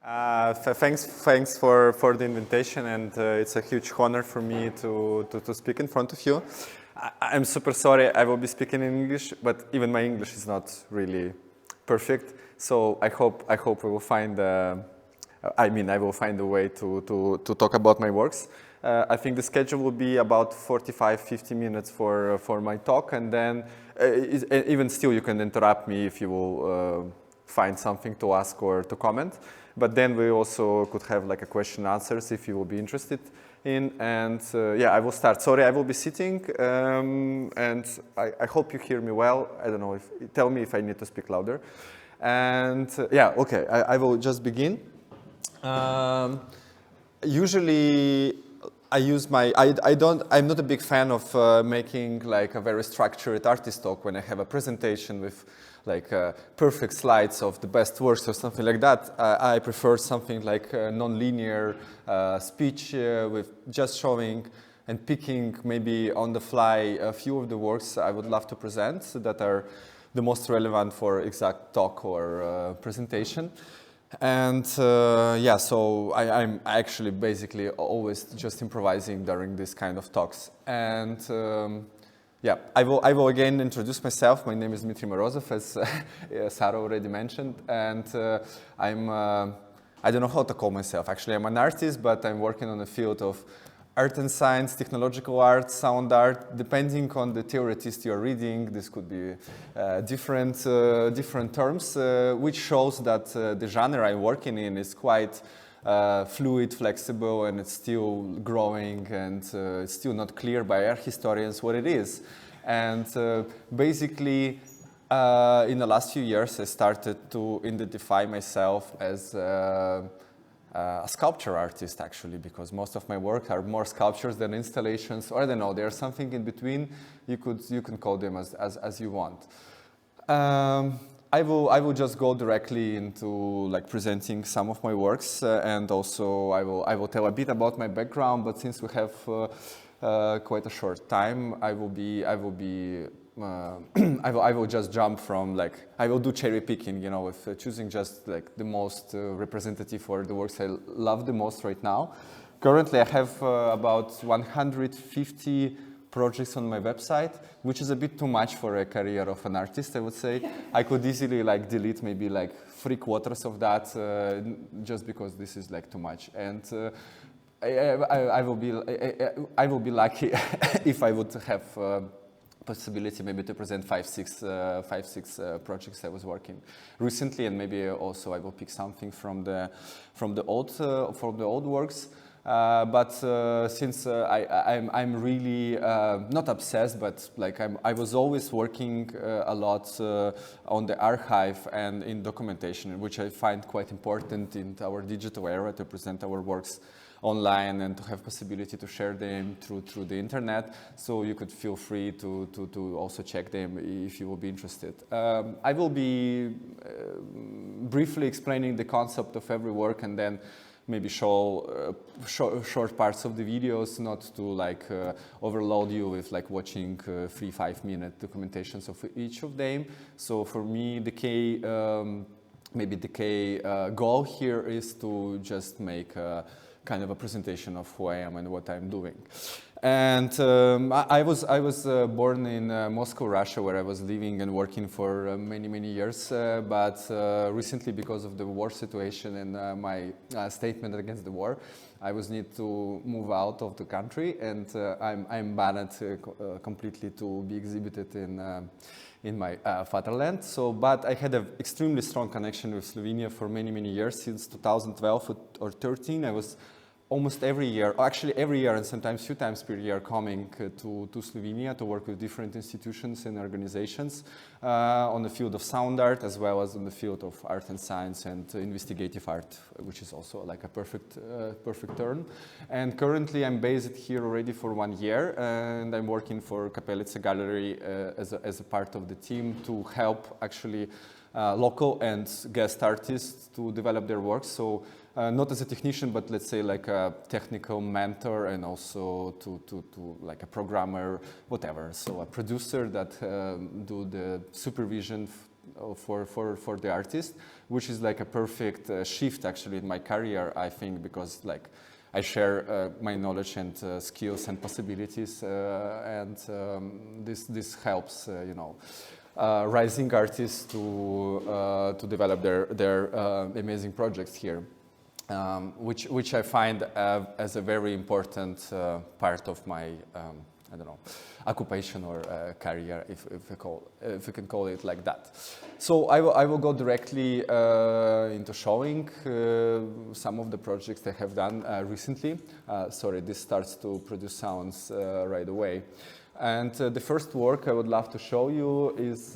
Thanks for the invitation, and it's a huge honor for me to speak in front of you. I'm super sorry I will be speaking in English, but even my English is not really perfect. So I hope we will find. I will find a way to talk about my works. I think the schedule will be about 45-50 minutes for my talk, and then even still you can interrupt me if you will find something to ask or to comment. But then we also could have like a question and answers if you will be interested in. And yeah, I will start. Sorry, I will be sitting, and I hope you hear me well. I don't know tell me if I need to speak louder. And yeah, okay, I will just begin. Usually I use I'm not a big fan of making like a very structured artist talk when I have a presentation with like perfect slides of the best works or something like that. I prefer something like a non-linear speech with just showing and picking maybe on the fly a few of the works I would love to present that are the most relevant for exact talk or presentation. And yeah, so I'm actually basically always just improvising during this kind of talks. And yeah, I will again introduce myself. My name is Dmitry Morozov, as Sarah already mentioned. And I don't know how to call myself. Actually, I'm an artist, but I'm working on the field of art and science, technological art, sound art. Depending on the theoretist you're reading, this could be different terms, which shows that the genre I'm working in is quite fluid, flexible, and it's still growing, and it's still not clear by art historians what it is. And basically, in the last few years, I started to identify myself as a sculpture artist, actually, because most of my work are more sculptures than installations, or I don't know, there's something in between. You can call them as you want. I will just go directly into like presenting some of my works, and also I will tell a bit about my background. But since we have quite a short time, I will just jump from I will do cherry picking, with choosing just like the most representative for the works I love the most right now. Currently, I have about 150 projects on my website, which is a bit too much for a career of an artist, I would say. I could easily delete maybe 3/4 of that just because this is too much. And I will be lucky if I would have possibility maybe to present five, six projects I was working recently, and maybe also I will pick something from the old works. But since I'm really not obsessed, but I was always working a lot on the archive and in documentation, which I find quite important in our digital era to present our works online and to have possibility to share them through the internet. So you could feel free to also check them if you will be interested. I will be briefly explaining the concept of every work, and then maybe show short parts of the videos, not to overload you with watching 3-5 minute documentations of each of them. So for me, the key goal here is to just make kind of a presentation of who I am and what I'm doing. And I was born in Moscow, Russia, where I was living and working for many years. But recently, because of the war situation and my statement against the war, I was need to move out of the country, and I'm banned completely to be exhibited in my fatherland. So, but I had an extremely strong connection with Slovenia for many years. Since 2012 or 13, I was almost every year and sometimes few times per year coming to Slovenia to work with different institutions and organizations on the field of sound art, as well as on the field of art and science and investigative art, which is also a perfect term. And currently I'm based here already for 1 year, and I'm working for Kapelica Galerija as a part of the team to help actually local and guest artists to develop their works. So not as a technician, but let's say a technical mentor, and also to a programmer, whatever. So a producer that do the supervision for the artist, which is like a perfect shift actually in my career, I think, because like I share my knowledge and skills and possibilities, and this helps, you know, rising artists to develop their amazing projects here, which I find as a very important part of my I don't know, occupation or career, if we can call it like that. So I will go directly into showing some of the projects I have done recently. Sorry, this starts to produce sounds right away. And the first work I would love to show you is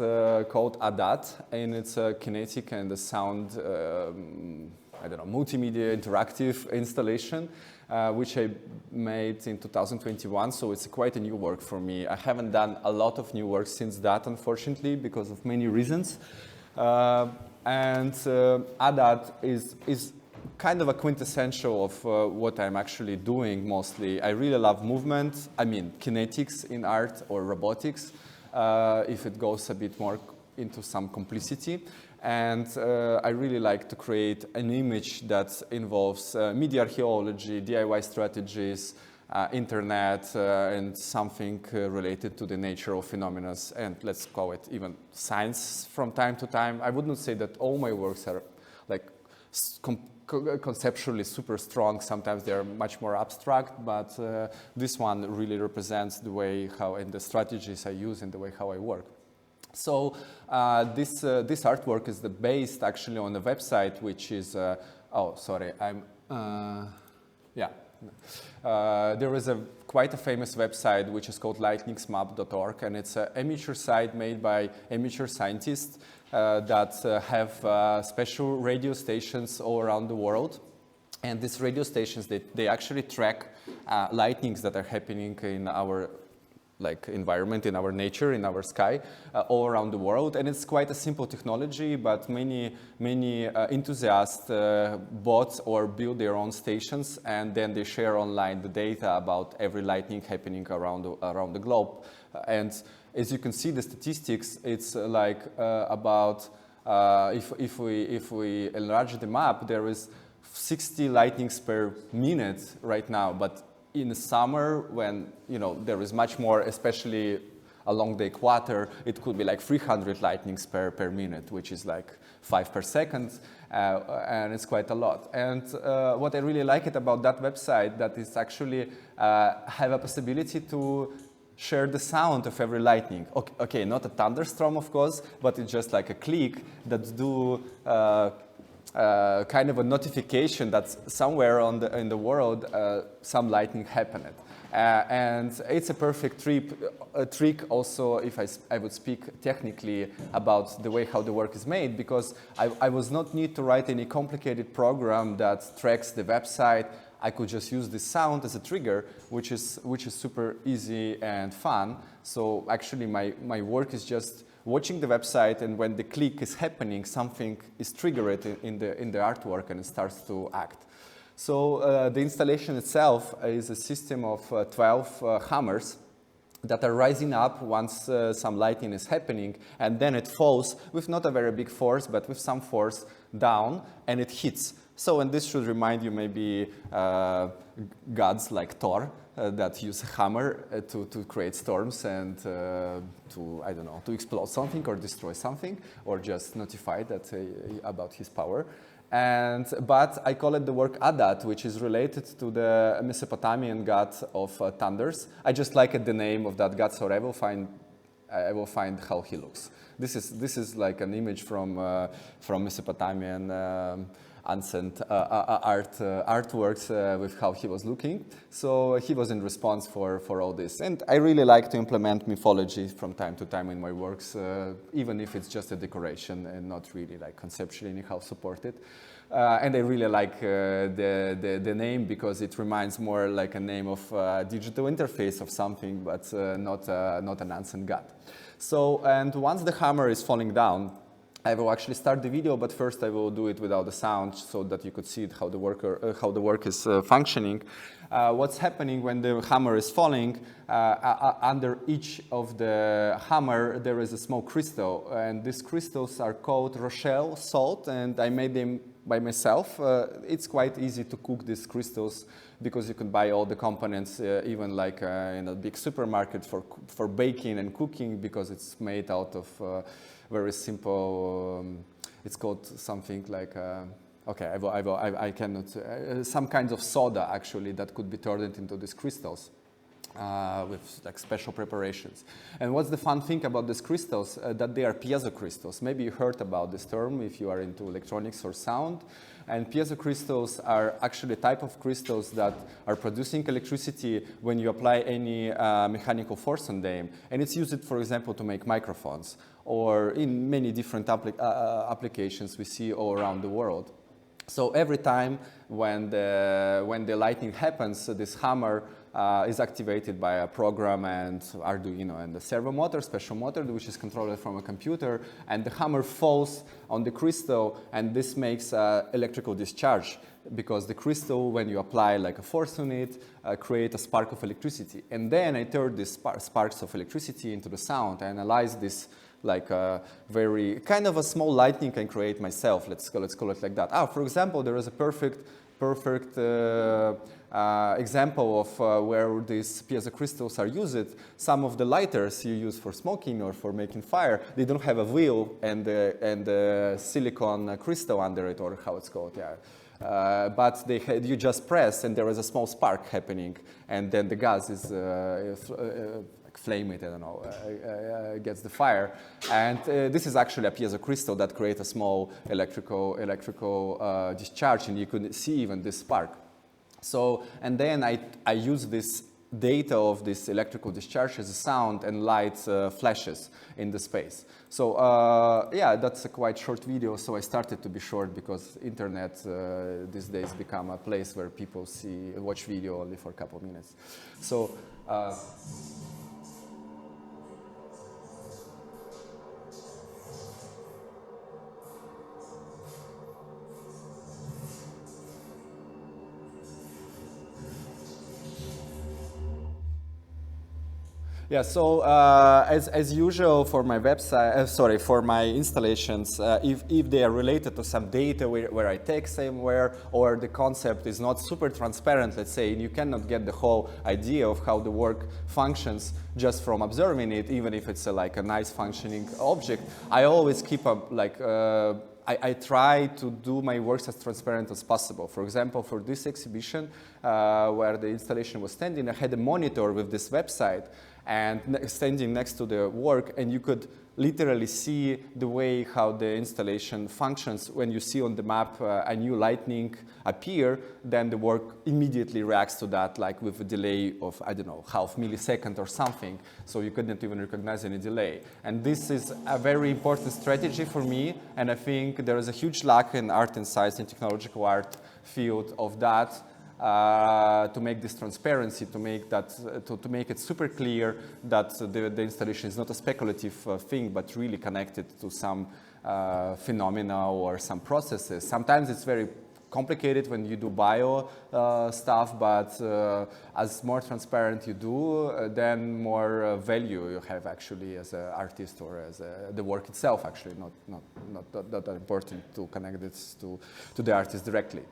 called ADAT, and it's a kinetic and a sound, I don't know, multimedia interactive installation, which I made in 2021, so it's quite a new work for me. I haven't done a lot of new work since that, unfortunately, because of many reasons. ADAT is kind of a quintessential of what I'm actually doing mostly. I really love movement, I mean kinetics in art or robotics, if it goes a bit more into some complicity. And I really like to create an image that involves media archaeology, DIY strategies, internet, and something related to the nature of phenomena, and let's call it even science from time to time. I would not say that all my works are like conceptually super strong. Sometimes they are much more abstract, but this one really represents the way how and the strategies I use and the way how I work. So this artwork is based actually on a website which is, oh sorry, there is quite a famous website which is called lightningsmap.org, and it's an amateur site made by amateur scientists that have special radio stations all around the world. And these radio stations, they actually track lightnings that are happening in our environment, in our nature, in our sky, all around the world. And it's quite a simple technology, but many enthusiasts bought or built their own stations, and then they share online the data about every lightning happening around the globe. And as you can see, the statistics, it's like about, if we enlarge the map, there is 60 lightnings per minute right now, but in the summer, when there is much more, especially along the equator, it could be like 300 lightnings per minute, which is like 5 per second, and it's quite a lot. And what I really like it about that website, that is actually have a possibility to share the sound of every lightning. Okay, not a thunderstorm, of course, but it's just like a click that do kind of a notification that somewhere in the world some lightning happened. And it's a perfect trick also, if I would speak technically about the way how the work is made, because I was not need to write any complicated program that tracks the website. I could just use the sound as a trigger, which is super easy and fun. So actually my work is just watching the website, and when the click is happening, something is triggered in the artwork and it starts to act. So the installation itself is a system of 12 hammers that are rising up once some lightning is happening, and then it falls with not a very big force, but with some force down, and it hits. So, and this should remind you maybe gods like Thor that use a hammer to create storms and to, I don't know, to explode something or destroy something, or just notify that about his power. But I call it the work Adat, which is related to the Mesopotamian god of thunders. I just like the name of that god, so I will find how he looks. This is like an image from Mesopotamian ancient artworks with how he was looking. So he was in response for all this. And I really like to implement mythology from time to time in my works, even if it's just a decoration and not really like conceptually anyhow supported. And I really like the name because it reminds more like a name of a digital interface of something, but not an ancient god. So, and once the hammer is falling down, I will actually start the video, but first I will do it without the sound so that you could see it, how the work is functioning. What's happening when the hammer is falling? Under each of the hammer there is a small crystal, and these crystals are called Rochelle salt, and I made them by myself. It's quite easy to cook these crystals because you can buy all the components, even like in a big supermarket for baking and cooking, because it's made out of very simple, it's called something like, okay, I cannot, some kinds of soda actually that could be turned into these crystals with like special preparations. And what's the fun thing about these crystals? That they are piezo crystals. Maybe you heard about this term if you are into electronics or sound. And piezo crystals are actually a type of crystals that are producing electricity when you apply any mechanical force on them. And it's used, for example, to make microphones, or in many different applications we see all around the world. So every time when the lightning happens, this hammer is activated by a program and Arduino and the servo motor, special motor, which is controlled from a computer, and the hammer falls on the crystal, and this makes electrical discharge, because the crystal, when you apply like a force on it, create a spark of electricity. And then I turn these sparks of electricity into the sound. I analyze this like a very kind of a small lightning can create myself. Let's call it like that. For example, there is a perfect example of where these piezo crystals are used. Some of the lighters you use for smoking or for making fire, they don't have a wheel and the silicon crystal under it, or how it's called, yeah. But you just press and there is a small spark happening, and then the gas is flame it, I don't know, gets the fire. And this is actually a piezo crystal that creates a small electrical discharge, and you could see even this spark. So, and then I use this data of this electrical discharge as a sound and light flashes in the space. So yeah, that's a quite short video, so I started to be short because internet these days become a place where people watch video only for a couple of minutes. So yeah, so as usual for my website, for my installations, if they are related to some data where I take somewhere, or the concept is not super transparent, let's say, and you cannot get the whole idea of how the work functions just from observing it, even if it's like a nice functioning object, I always keep up like, I try to do my works as transparent as possible. For example, for this exhibition, where the installation was standing, I had a monitor with this website and standing next to the work, and you could literally see the way how the installation functions. When you see on the map a new lightning appear, then the work immediately reacts to that, like with a delay of, I don't know, half millisecond or something, so you couldn't even recognize any delay. And this is a very important strategy for me, and I think there is a huge lack in art and science and technological art field of that, to make this transparency, to make it super clear that the installation is not a speculative thing, but really connected to some phenomena or some processes. Sometimes it's very complicated when you do bio stuff, but as more transparent you do, then more value you have actually as an artist, or as the work itself actually, not that important to connect this to the artist directly.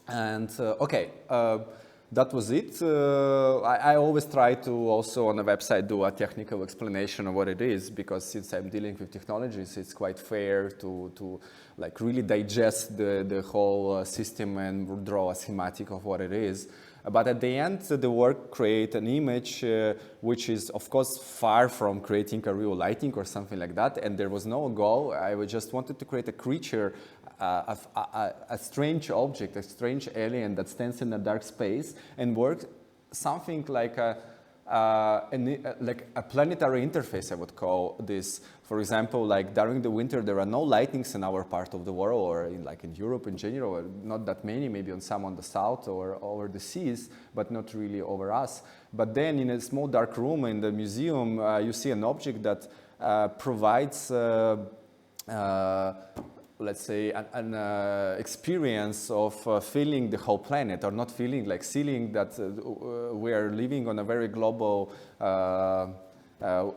And okay, that was it. I always try to also on the website do a technical explanation of what it is, because since I'm dealing with technologies, it's quite fair to like really digest the whole system and draw a schematic of what it is. But at the end, the work creates an image which is, of course, far from creating a real lighting or something like that. And there was no goal. I just wanted to create a creature, a strange object, a strange alien that stands in a dark space and works something like a planetary interface, I would call this. For example, like during the winter, there are no lightnings in our part of the world, or in Europe in general, not that many, maybe on some on the south or over the seas, but not really over us. But then in a small dark room in the museum, you see an object that provides let's say, an experience of feeling the whole planet, or not feeling, like seeing that we are living on a very global,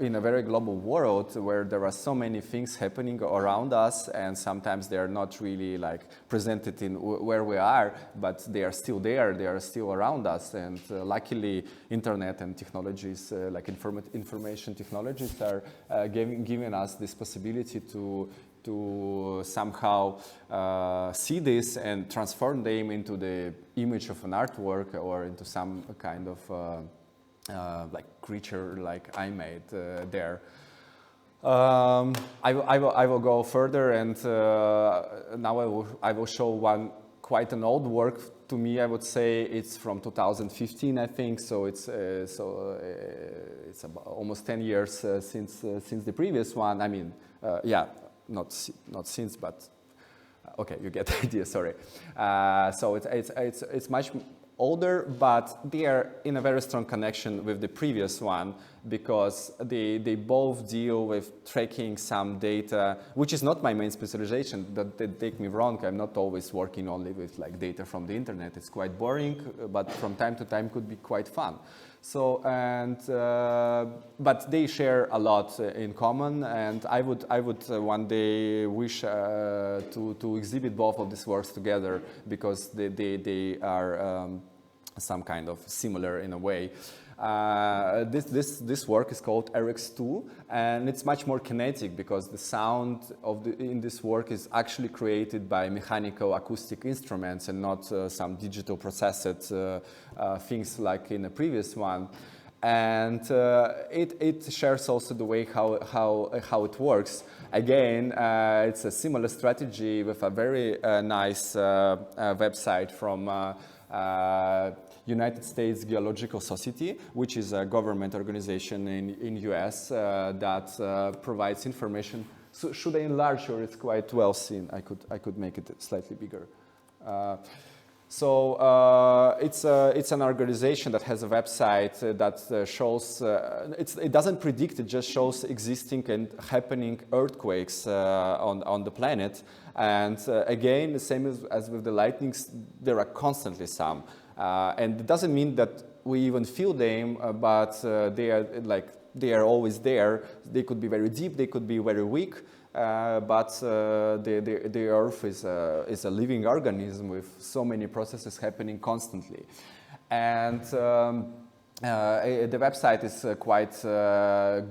in a very global world where there are so many things happening around us, and sometimes they are not really like presented in where we are, but they are still there, they are still around us. And luckily, internet and technologies, like information technologies, are giving us this possibility to somehow see this and transform them into the image of an artwork or into some kind of like creature like I made there. I will go further, and now I will show quite an old work. To me, I would say it's from 2015, I think. So it's about almost 10 years since the previous one. I mean, yeah, not since, but okay, you get the idea. Sorry. So it's much older, but they are in a very strong connection with the previous one, because they both deal with tracking some data, which is not my main specialization. Don't take me wrong, I'm not always working only with like data from the internet. It's quite boring, but from time to time could be quite fun. So, and but they share a lot in common, and I would one day wish to exhibit both of these works together, because they are some kind of similar in a way. This work is called RX2, and it's much more kinetic, because the sound in this work is actually created by mechanical acoustic instruments and not some digital processed things like in the previous one. And it shares also the way how it works. Again, it's a similar strategy with a very nice website from United States Geological Society, which is a government organization in US that provides information. So should I enlarge, or it's quite well seen? I could make it slightly bigger. So it's an organization that has a website that shows, it doesn't predict, it just shows existing and happening earthquakes on the planet. And again, the same as with the lightnings, there are constantly some. And it doesn't mean that we even feel them, but they are always there. They could be very deep, they could be very weak. But the Earth is a living organism with so many processes happening constantly. And the website is quite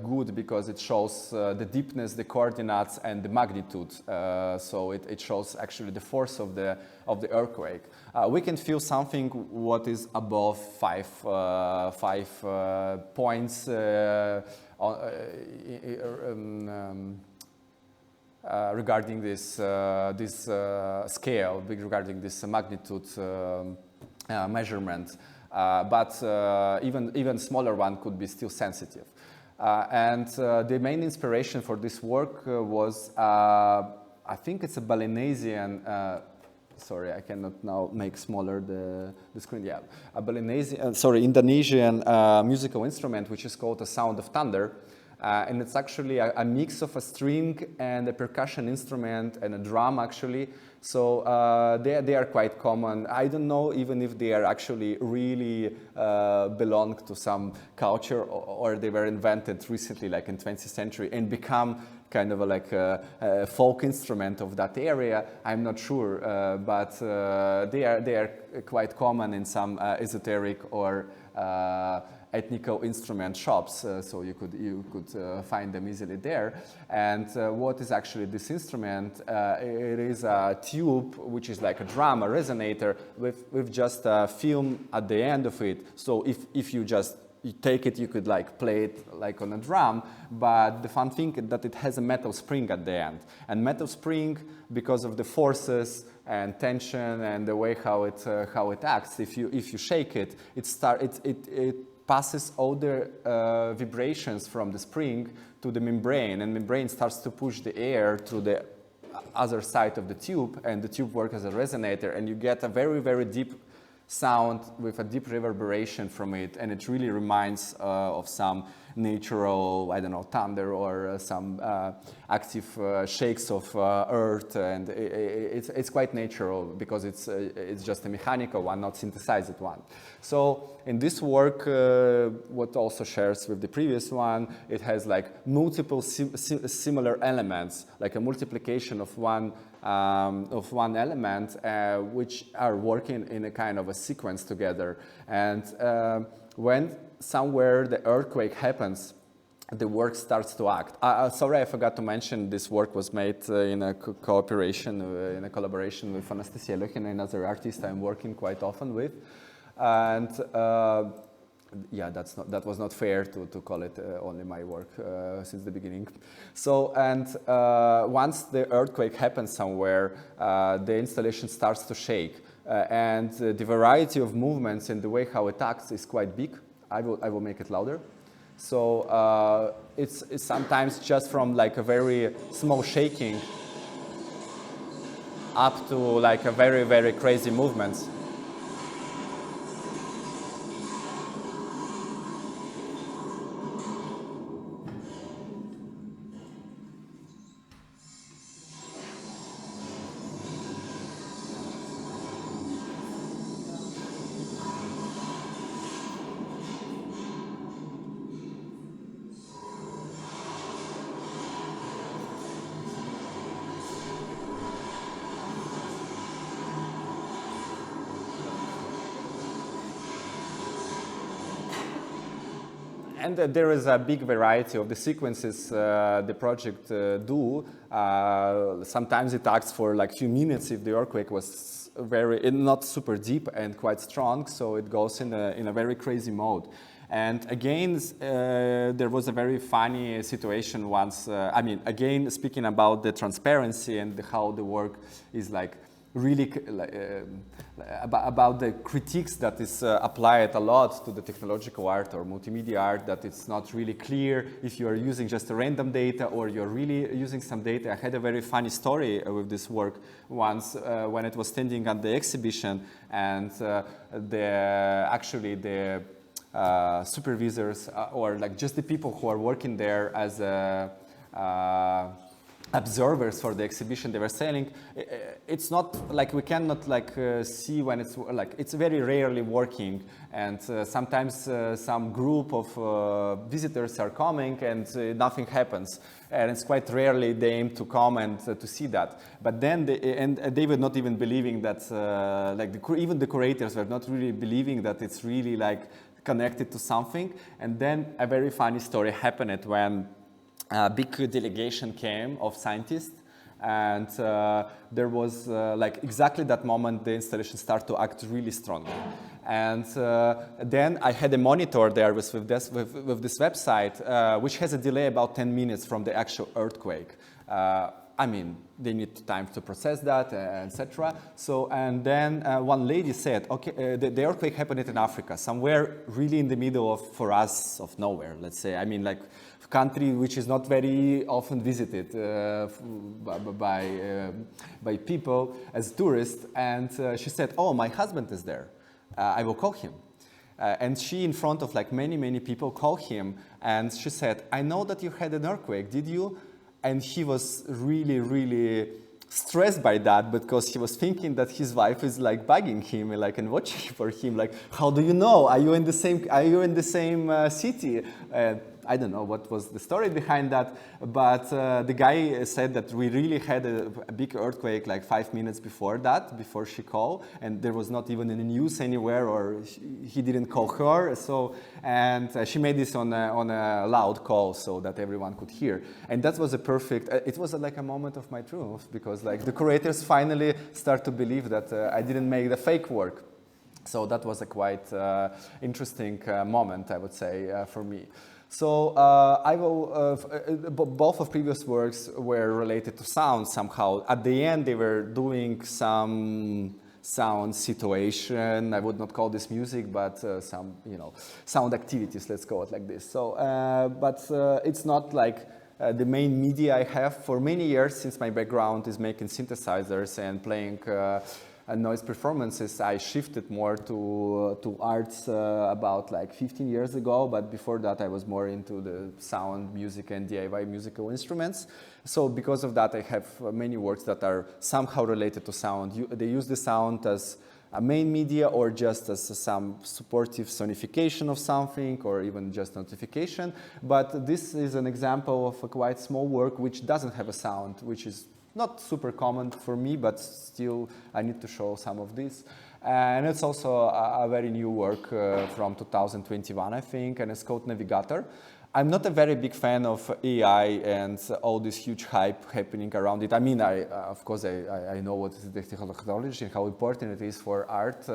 good, because it shows the deepness, the coordinates, and the magnitude. So it shows actually the force of the earthquake. We can feel something what is above five points regarding this scale, regarding this magnitude measurement, but even smaller one could be still sensitive. And the main inspiration for this work was, I think it's a Balinesian. Sorry, I cannot now make smaller the screen. Yeah, Indonesian musical instrument, which is called a sound of thunder. And it's actually a mix of a string and a percussion instrument and a drum, actually. So they are quite common. I don't know even if they are actually really belong to some culture, or they were invented recently, like in 20th century, and become kind of like a folk instrument of that area. I'm not sure, but they are quite common in some esoteric or ethnical instrument shops, so you could find them easily there. And what is actually this instrument? It is a tube, which is like a drum, a resonator, with just a film at the end of it. So if you just take it, you could like play it like on a drum, but the fun thing is that it has a metal spring at the end. And metal spring, because of the forces and tension and the way how it acts, if you shake it, it passes all the vibrations from the spring to the membrane, and membrane starts to push the air through the other side of the tube, and the tube works as a resonator, and you get a very, very deep sound with a deep reverberation from it, and it really reminds of some natural, I don't know, thunder or some active shakes of earth, and it's quite natural because it's just a mechanical one, not synthesized one. So in this work, what also shares with the previous one, it has like multiple similar elements, like a multiplication of one element, which are working in a kind of a sequence together. And when somewhere the earthquake happens, the work starts to act. Sorry, I forgot to mention this work was made in a collaboration with Anastasia Lechina, another artist I'm working quite often with. And yeah, that was not fair to call it only my work since the beginning. So, and once the earthquake happens somewhere, the installation starts to shake. And the variety of movements and the way how it acts is quite big. I will make it louder. So it's sometimes just from like a very small shaking up to like a very, very crazy movements. And there is a big variety of the sequences the project do. Sometimes it acts for like few minutes if the earthquake was not super deep and quite strong, so it goes in a very crazy mode. And again, there was a very funny situation once. I mean, again, speaking about the transparency and how the work is like really about the critiques that is applied a lot to the technological art or multimedia art, that it's not really clear if you are using just a random data or you're really using some data. I had a very funny story with this work once when it was standing at the exhibition, and actually the supervisors or like just the people who are working there as observers for the exhibition, they were saying it's not like we cannot like see when it's very rarely working, and sometimes some group of visitors are coming and nothing happens, and it's quite rarely they aim to come and to see that. But then they were not even believing that even the curators were not really believing that it's really like connected to something. And then a very funny story happened when a big delegation came of scientists, and there was like exactly that moment the installation started to act really strongly. And then I had a monitor there with this website, which has a delay about 10 minutes from the actual earthquake. I mean, they need time to process that, etc. So, and then one lady said, okay, the earthquake happened in Africa, somewhere really in the middle of, for us, of nowhere, let's say. I mean, like, country which is not very often visited by people as tourists. And she said, oh, my husband is there. I will call him. And she, in front of like many people, called him. And she said, I know that you had an earthquake, did you? And he was really stressed by that, because he was thinking that his wife is like bugging him like and watching for him, like, how do you know? Are you in the same city? I don't know what was the story behind that, but the guy said that we really had a big earthquake like 5 minutes before that, before she called, and there was not even in the news anywhere, or he didn't call her. So, and she made this on a loud call so that everyone could hear, and that was a perfect. It was like a moment of my truth, because like the curators finally start to believe that I didn't make the fake work. So that was a quite interesting moment, I would say, for me. So I will, both of previous works were related to sound somehow. At the end, they were doing some sound situation. I would not call this music, but some, sound activities, let's call it like this. So, but it's not like the main media I have for many years, since my background is making synthesizers and playing noise performances, I shifted more to arts about like 15 years ago, but before that I was more into the sound, music and DIY musical instruments. So because of that I have many works that are somehow related to sound. They use the sound as a main media or just as some supportive sonification of something or even just notification. But this is an example of a quite small work which doesn't have a sound, which is not super common for me, but still I need to show some of this. And it's also a very new work from 2021, I think, and it's called Navigator. I'm not a very big fan of AI and all this huge hype happening around it. I mean, of course, I know what is the technology and how important it is for art,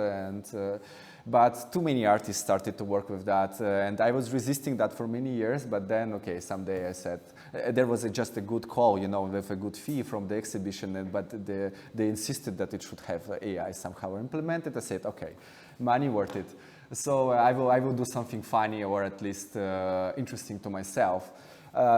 but too many artists started to work with that, and I was resisting that for many years, but then, okay, someday I said, there was just a good call, you know, with a good fee from the exhibition, but they insisted that it should have AI somehow implemented. I said, okay, money worth it. So I will do something funny or at least interesting to myself.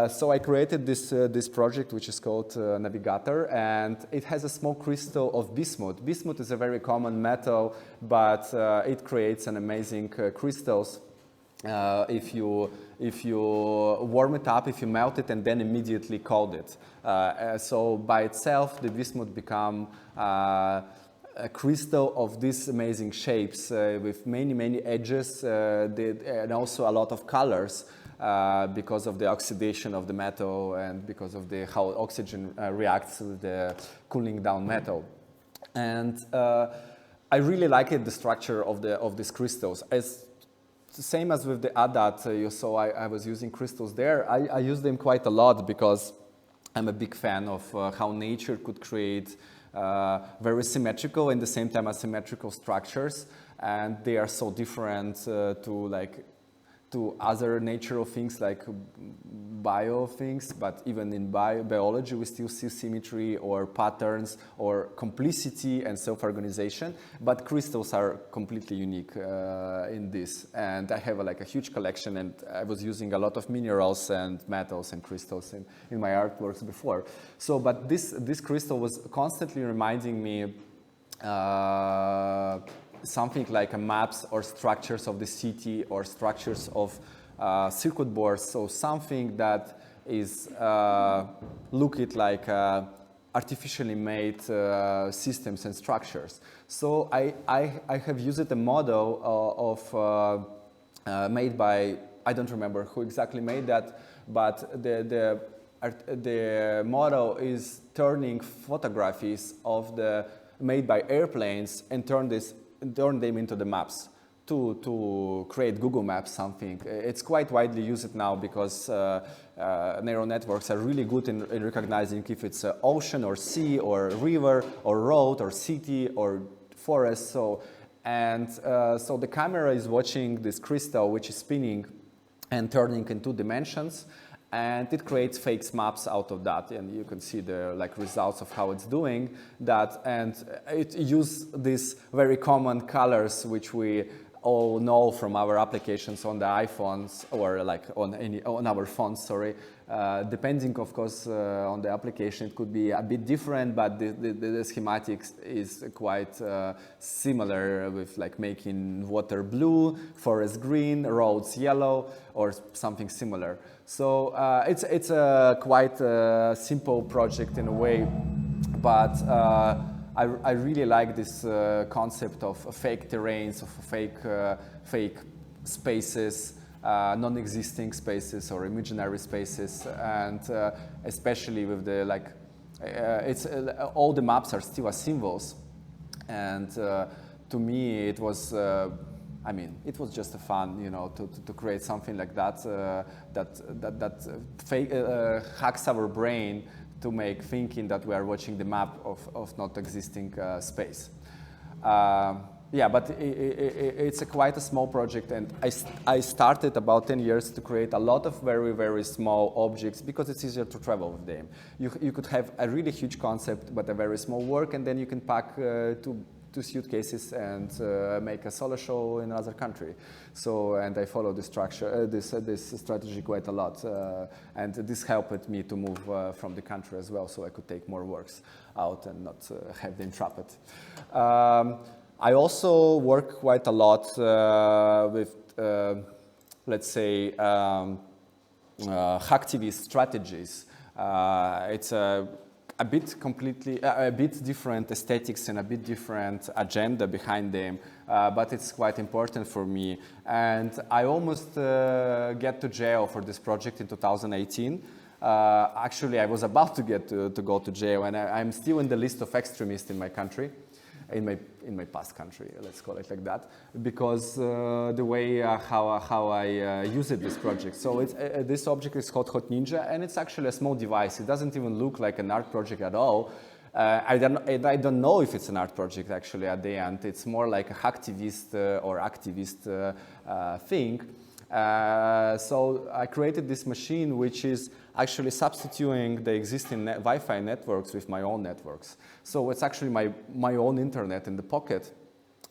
So I created this project which is called Navigator, and it has a small crystal of bismuth. Bismuth is a very common metal, but it creates an amazing crystals if you warm it up, if you melt it and then immediately cold it. So by itself the bismuth become a crystal of these amazing shapes with many edges and also a lot of colors because of the oxidation of the metal and because of how oxygen reacts with the cooling down metal. And I really liked the structure of these crystals. Same as with the ADAT, you saw I was using crystals there. I use them quite a lot because I'm a big fan of how nature could create very symmetrical and at the same time asymmetrical structures, and they are so different to other natural things like bio things, but even in biology we still see symmetry or patterns or complicity and self-organization, but crystals are completely unique in this, and I have a huge collection, and I was using a lot of minerals and metals and crystals in my artworks before. So, but this crystal was constantly reminding me something like maps or structures of the city or structures of circuit boards, so something that is looked like artificially made systems and structures. So I have used a model of made by, I don't remember who exactly made that, but the model is turning photographies of made by airplanes and turn them into the maps to create Google Maps something. It's quite widely used now because neural networks are really good in recognizing if it's an ocean or sea or river or road or city or forest. So the camera is watching this crystal which is spinning and turning in 2 dimensions, and it creates fake maps out of that, and you can see the results of how it's doing that, and it uses these very common colors which we all know from our applications on the iPhones or on our phones, sorry. Depending, of course, on the application, it could be a bit different, but the schematics is quite similar with making water blue, forest green, roads yellow, or something similar. So it's a quite simple project in a way, but I really like this concept of fake terrains, of fake spaces, non-existing spaces or imaginary spaces, and especially with the all the maps are still as symbols, and to me it was I mean, it was just a fun, you know, to create something like that hacks our brain to make thinking that we are watching the map of not existing space. Yeah, but it's quite a small project, and I started about 10 years to create a lot of very small objects because it's easier to travel with them. You could have a really huge concept but a very small work, and then you can pack to suitcases and make a solo show in another country. So, and I follow this structure, this strategy quite a lot, and this helped me to move from the country as well, so I could take more works out and not have them trapped. I also work quite a lot with, let's say, hacktivist strategies. It's a bit different aesthetics and a bit different agenda behind them, but it's quite important for me. And I almost get to jail for this project in 2018. Actually, I was about to go to jail, and I'm still in the list of extremists in my country. In my past country, let's call it like that, because the way how I use this project. So this object is called Hot Ninja, and it's actually a small device. It doesn't even look like an art project at all. I don't know if it's an art project actually at the end. It's more like a hacktivist or activist thing. So I created this machine which is actually substituting the existing Wi-Fi networks with my own networks. So it's actually my own internet in the pocket,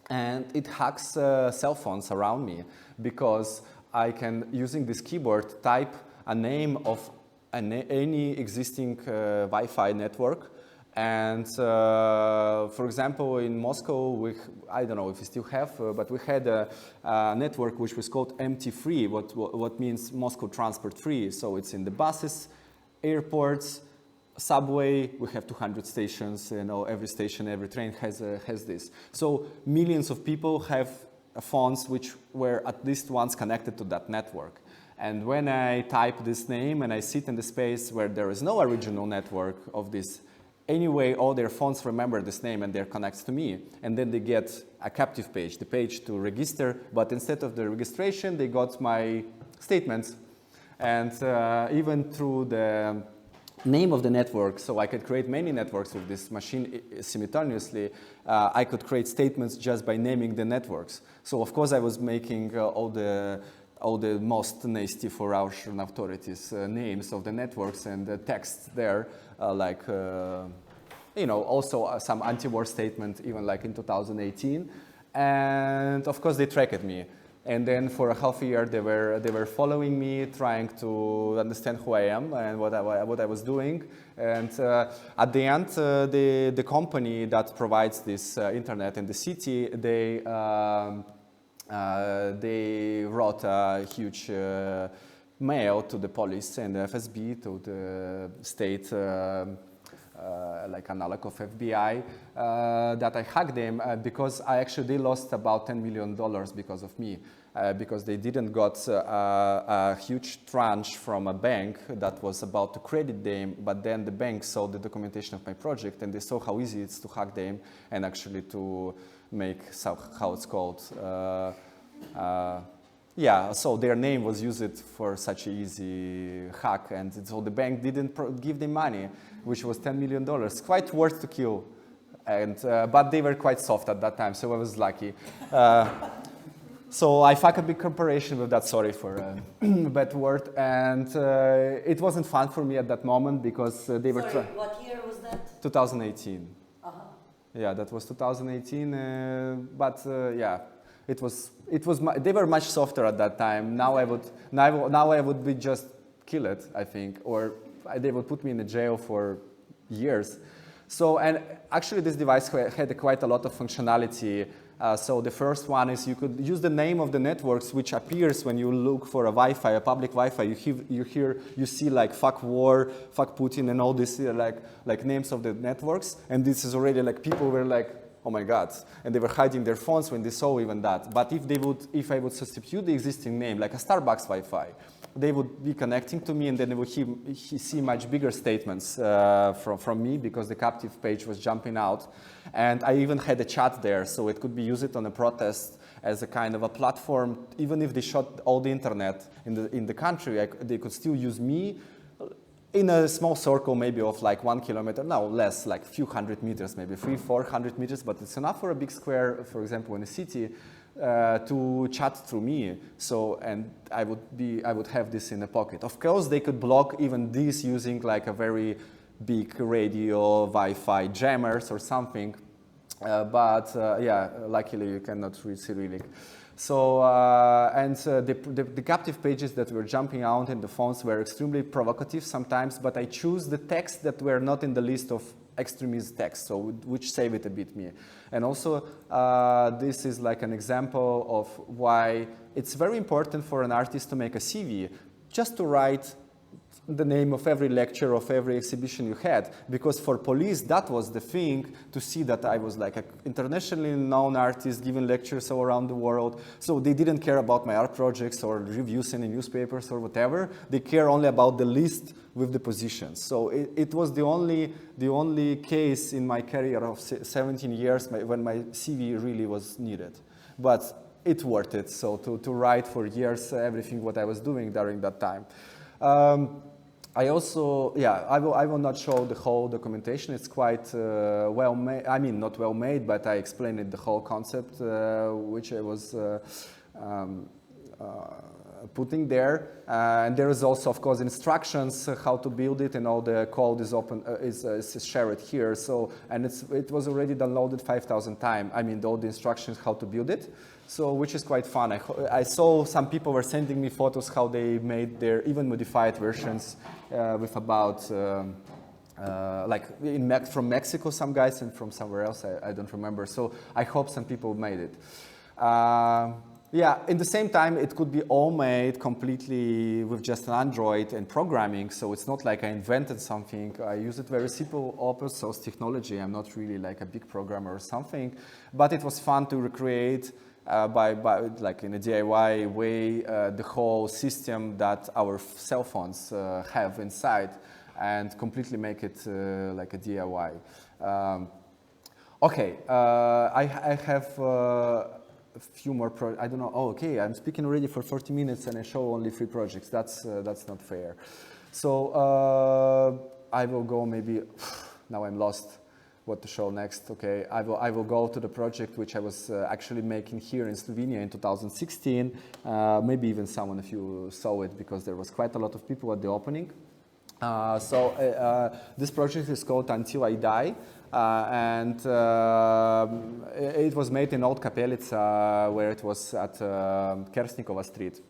and it hacks cell phones around me, because I can, using this keyboard, type a name of any existing Wi-Fi network. And for example, in Moscow, I don't know if we still have, but we had a network which was called MT-free, what means Moscow Transport Free. So it's in the buses, airports, subway. We have 200 stations. You know, every station, every train has this. So millions of people have phones which were at least once connected to that network. And when I type this name and I sit in the space where there is no original network of this, anyway, all their phones remember this name and they're connected to me. And then they get a captive page, the page to register, but instead of the registration, they got my statements. And even through the name of the network, so I could create many networks with this machine simultaneously. I could create statements just by naming the networks. So of course I was making all the most nasty for Russian authorities names of the networks and the text there, like, you know, also some anti-war statement, even like in 2018. And of course they tracked me. And then for a half a year they were following me, trying to understand who I am and what I was doing. And at the end, the company that provides this internet in the city, they wrote a huge mail to the police and the FSB, to the state, like analog of FBI, that I hacked them because they lost about $10 million because of me, because they didn't got a huge tranche from a bank that was about to credit them, but then the bank saw the documentation of my project and they saw how easy it's to hack them and actually to make how it's called. Yeah, so their name was used for such an easy hack, and so the bank didn't give them money, which was $10 million, quite worth to kill. And, but they were quite soft at that time, so I was lucky. So I fucked a big corporation with that, sorry for a bad word, and it wasn't fun for me at that moment because they were... Sorry, what year was that? 2018. Uh-huh. Yeah, that was 2018, but yeah. They were much softer at that time. Now I would be just kill it, I think, or they would put me in a jail for years. So, and actually this device had quite a lot of functionality. So the first one is you could use the name of the networks, which appears when you look for a Wi-Fi, a public Wi-Fi. You see like fuck war, fuck Putin, and all these like names of the networks. And this is already like people were like, oh my God, and they were hiding their phones when they saw even that. But if I would substitute the existing name, like a Starbucks Wi-Fi, they would be connecting to me, and then they would see much bigger statements from me because the captive page was jumping out. And I even had a chat there, so it could be used on a protest as a kind of a platform. Even if they shut all the internet in the country, they could still use me in a small circle, maybe of like 1 kilometer, no, less, like a few hundred meters, maybe 300-400 meters, but it's enough for a big square, for example, in a city, to chat through me. So, and I would have this in a pocket. Of course, they could block even this using like a very big radio, Wi-Fi jammers or something. Yeah, luckily you cannot read Cyrillic. So, the captive pages that were jumping out in the fonts were extremely provocative sometimes, but I choose the texts that were not in the list of extremist texts, so which save it a bit me. And also, this is like an example of why it's very important for an artist to make a CV, just to write the name of every lecture, of every exhibition you had, because for police that was the thing, to see that I was like an internationally known artist giving lectures all around the world. So they didn't care about my art projects or reviews in the newspapers or whatever. They care only about the list with the positions. So it was the only case in my career of 17 years when my CV really was needed. But it worth it, so to write for years everything what I was doing during that time. I also, yeah, I will not show the whole documentation. It's quite well made. I mean, not well made, but I explained it, the whole concept, which I was putting there. And there is also, of course, instructions how to build it, and all the code is open, is shared here. So, and it was already downloaded 5,000 times. I mean, all the instructions how to build it. So, which is quite fun. I saw some people were sending me photos how they made their even modified versions with about like from Mexico, some guys, and from somewhere else. I don't remember. So I hope some people made it. Yeah, in the same time, it could be all made completely with just an Android and programming. So it's not like I invented something. I use it very simple open source technology. I'm not really like a big programmer or something, but it was fun to recreate by like in a DIY way the whole system that our cell phones have inside, and completely make it like a DIY. Okay, I have a few more I don't know. Oh, okay, I'm speaking already for 40 minutes and I show only 3 projects. That's not fair. So I will go maybe. Now I'm lost. What to show next? Okay, I will go to the project which I was actually making here in Slovenia in 2016. Maybe even someone of you saw it, because there was quite a lot of people at the opening. This project is called Until I Die, and it was made in Old Kapelica, where it was at Kersnikova Street.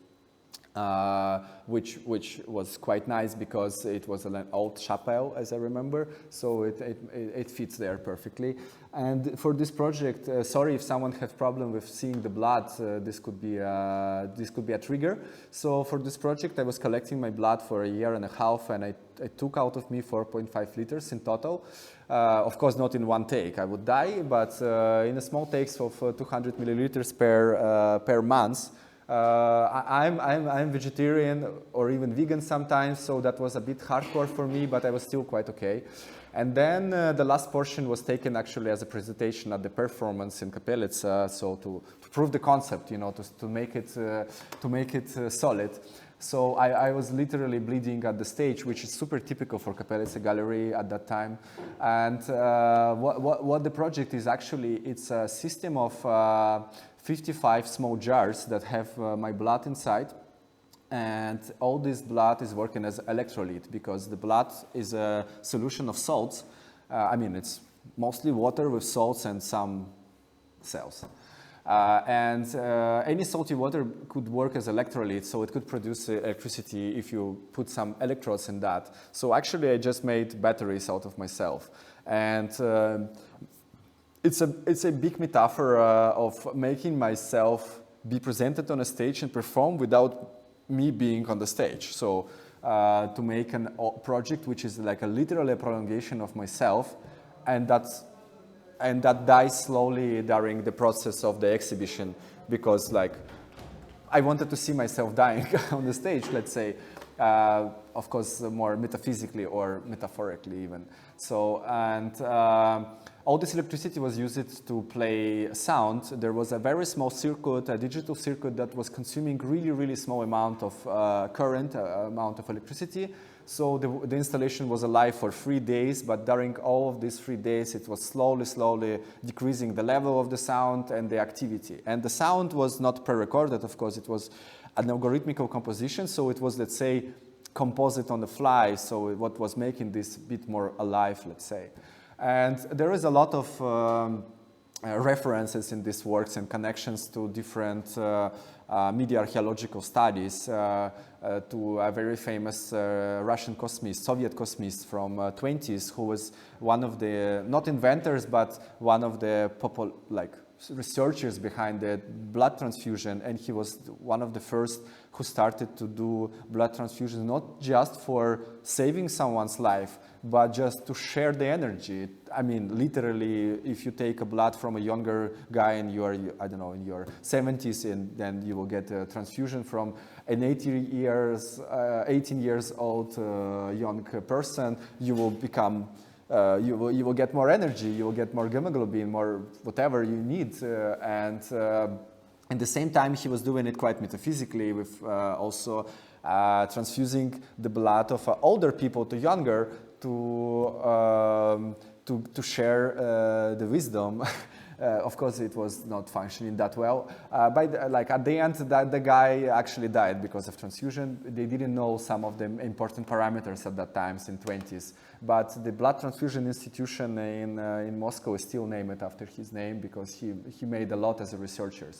Which was quite nice, because it was an old chapel, as I remember, so it fits there perfectly. And for this project, sorry if someone has problem with seeing the blood, this could be a trigger. So for this project, I was collecting my blood for a year and a half, and it took out of me 4.5 liters in total. Of course, not in one take, I would die, but in a small takes of 200 milliliters per month. I'm vegetarian or even vegan sometimes, so that was a bit hardcore for me, but I was still quite okay. And then the last portion was taken actually as a presentation at the performance in Kapelica, so to prove the concept, you know, to make it solid. So I was literally bleeding at the stage, which is super typical for Kapelica Galerija at that time. And what the project is actually, it's a system of 55 small jars that have my blood inside, and all this blood is working as electrolyte, because the blood is a solution of salts. I mean, it's mostly water with salts and some cells. Any salty water could work as electrolyte, so it could produce electricity if you put some electrodes in that. So actually, I just made batteries out of myself, and it's a big metaphor of making myself be presented on a stage and perform without me being on the stage. So to make a project which is like a literally a prolongation of myself, and that dies slowly during the process of the exhibition, because like I wanted to see myself dying on the stage, let's say. Of course, more metaphysically or metaphorically even. So, and all this electricity was used to play sound. There was a very small circuit, a digital circuit, that was consuming really, really small amount of current, amount of electricity. So the installation was alive for 3 days, but during all of these 3 days, it was slowly decreasing the level of the sound and the activity. And the sound was not pre-recorded, of course, it was an algorithmical composition, so it was, let's say, composite on the fly, so what was making this bit more alive, let's say. And there is a lot of references in these works and connections to different media archaeological studies to a very famous Russian cosmist, Soviet cosmist from 20s, who was one of the, not inventors, but one of the researchers behind the blood transfusion, and he was one of the first who started to do blood transfusions not just for saving someone's life, but just to share the energy. I mean, literally, if you take a blood from a younger guy and you are, I don't know, in your 70s, and then you will get a transfusion from an 18 years old young person, you will become you will get more energy, you will get more hemoglobin, more whatever you need. And at the same time, he was doing it quite metaphysically with also transfusing the blood of older people to younger to share the wisdom. Of course, it was not functioning that well. At the end, the guy actually died because of transfusion. They didn't know some of the important parameters at that time in 20s. But the blood transfusion institution in Moscow is still named after his name because he made a lot as a researcher.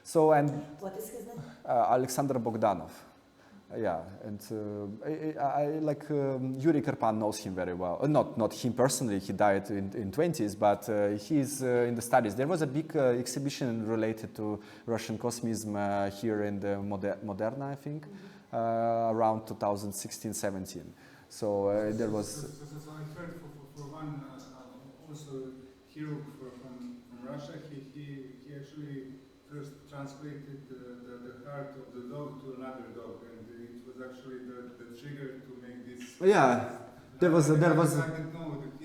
So, and what is his name? Alexander Bogdanov. Yeah, and Yuri Karpan knows him very well. Not him personally, he died in 20s, but he's in the studies. There was a big exhibition related to Russian cosmism here in the Moderna, I think, around 2016-17. So there was... So I heard for one, also hero from Russia, he actually first translated the heart of the dog to another dog, and it was actually the trigger to make this. Yeah, there was. I don't know his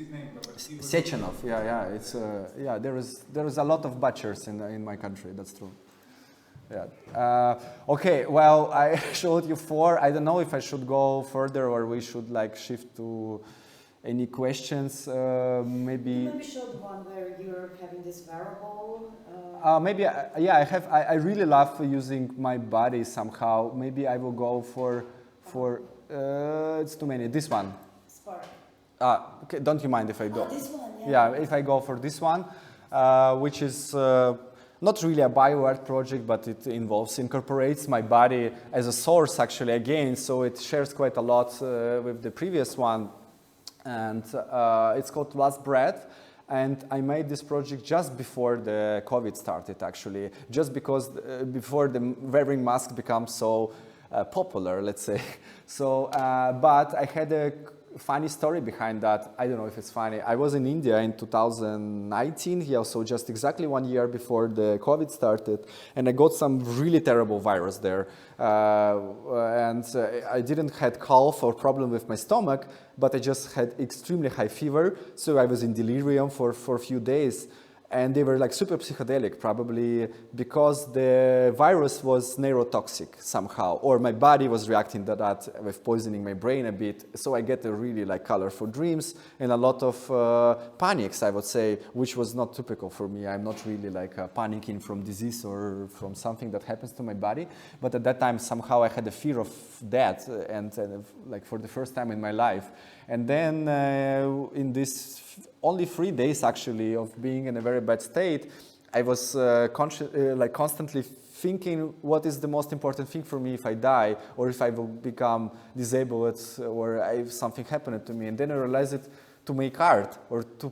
name, but he was. Sechenov. Yeah. It's there was a lot of butchers in my country. That's true. Yeah. Okay. Well, I showed you 4. I don't know if I should go further or we should shift to any questions. Maybe. You maybe show the one where you're having this wearable. Maybe. Yeah. I have. I really love using my body somehow. Maybe I will go for. It's too many. This one. Spark. Okay. Don't you mind if I go? This one. Yeah. If I go for this one, which is. Not really a bioart project, but it incorporates my body as a source actually again, so it shares quite a lot with the previous one. And it's called Last Breath, and I made this project just before the COVID started actually, just because before the wearing mask becomes so popular, let's say. So, but I had a funny story behind that. I don't know if it's funny. I was in India in 2019, here, so just exactly 1 year before the COVID started, and I got some really terrible virus there. And I didn't had cough or problem with my stomach, but I just had extremely high fever, so I was in delirium for a few days. And they were super psychedelic, probably because the virus was neurotoxic somehow, or my body was reacting to that with poisoning my brain a bit. So I get a really colorful dreams and a lot of panics, I would say, which was not typical for me. I'm not really panicking from disease or from something that happens to my body. But at that time, somehow I had a fear of death, and for the first time in my life. And then in this only 3 days actually of being in a very bad state, I was constantly thinking what is the most important thing for me if I die, or if I will become disabled, or if something happened to me. And then I realized it to make art, or to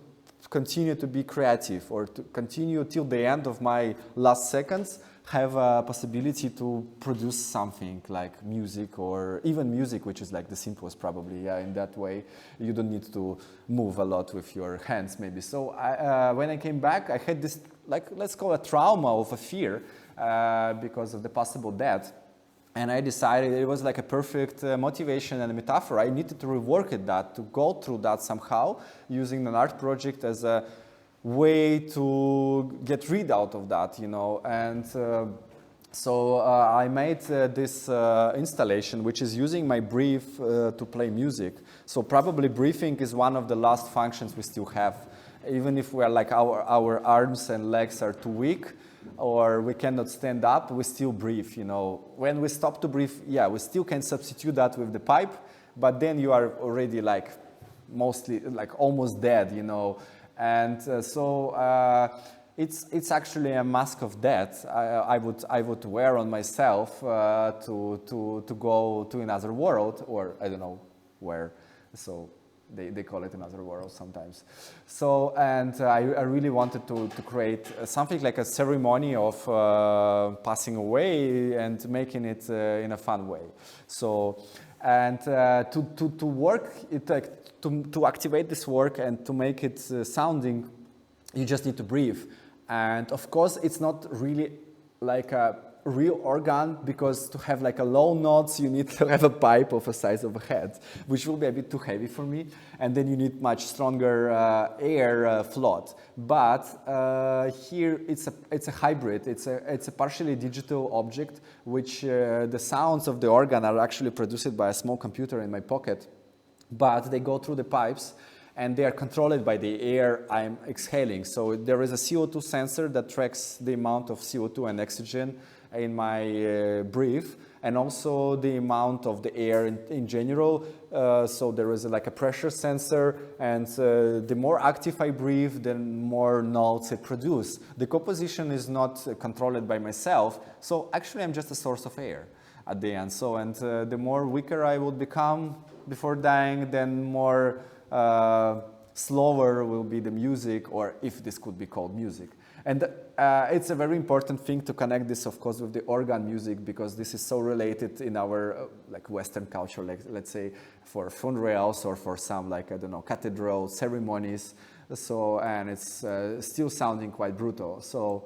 continue to be creative, or to continue till the end of my last seconds, have a possibility to produce something like music, or even music, which is the simplest probably. Yeah, in that way, you don't need to move a lot with your hands, maybe. So when I came back, I had this, let's call it trauma of a fear because of the possible death. And I decided it was a perfect motivation and a metaphor. I needed to rework that, to go through that somehow, using an art project as a way to get rid out of that, and so I made this installation, which is using my breath to play music. So probably breathing is one of the last functions we still have, even if we are our arms and legs are too weak, or we cannot stand up, we still breathe, When we stop to breathe, yeah, we still can substitute that with the pipe, but then you are already mostly almost dead, And so it's actually a mask of death. I would wear on myself to go to another world, or I don't know where. So they call it another world sometimes. So, and I really wanted to create something like a ceremony of passing away and making it in a fun way. So, and to work it, to activate this work and to make it sounding, you just need to breathe. And of course, it's not really like a real organ, because to have like a low notes, you need to have a pipe of the size of a head, which will be a bit too heavy for me. And then you need much stronger air float. But here it's a hybrid. It's a partially digital object, which the sounds of the organ are actually produced by a small computer in my pocket, but they go through the pipes, and they are controlled by the air I'm exhaling. So there is a CO2 sensor that tracks the amount of CO2 and oxygen in my breath, and also the amount of the air in general. So there is like a pressure sensor, and the more active I breathe, the more notes I produce. The composition is not controlled by myself, so actually I'm just a source of air at the end. So, and the more weaker I would become before dying, then more slower will be the music, or if this could be called music. And it's a very important thing to connect this, of course, with the organ music, because this is so related in our like Western culture, like let's say for funerals or for some, like, I don't know, cathedral ceremonies. So, and it's still sounding quite brutal. So,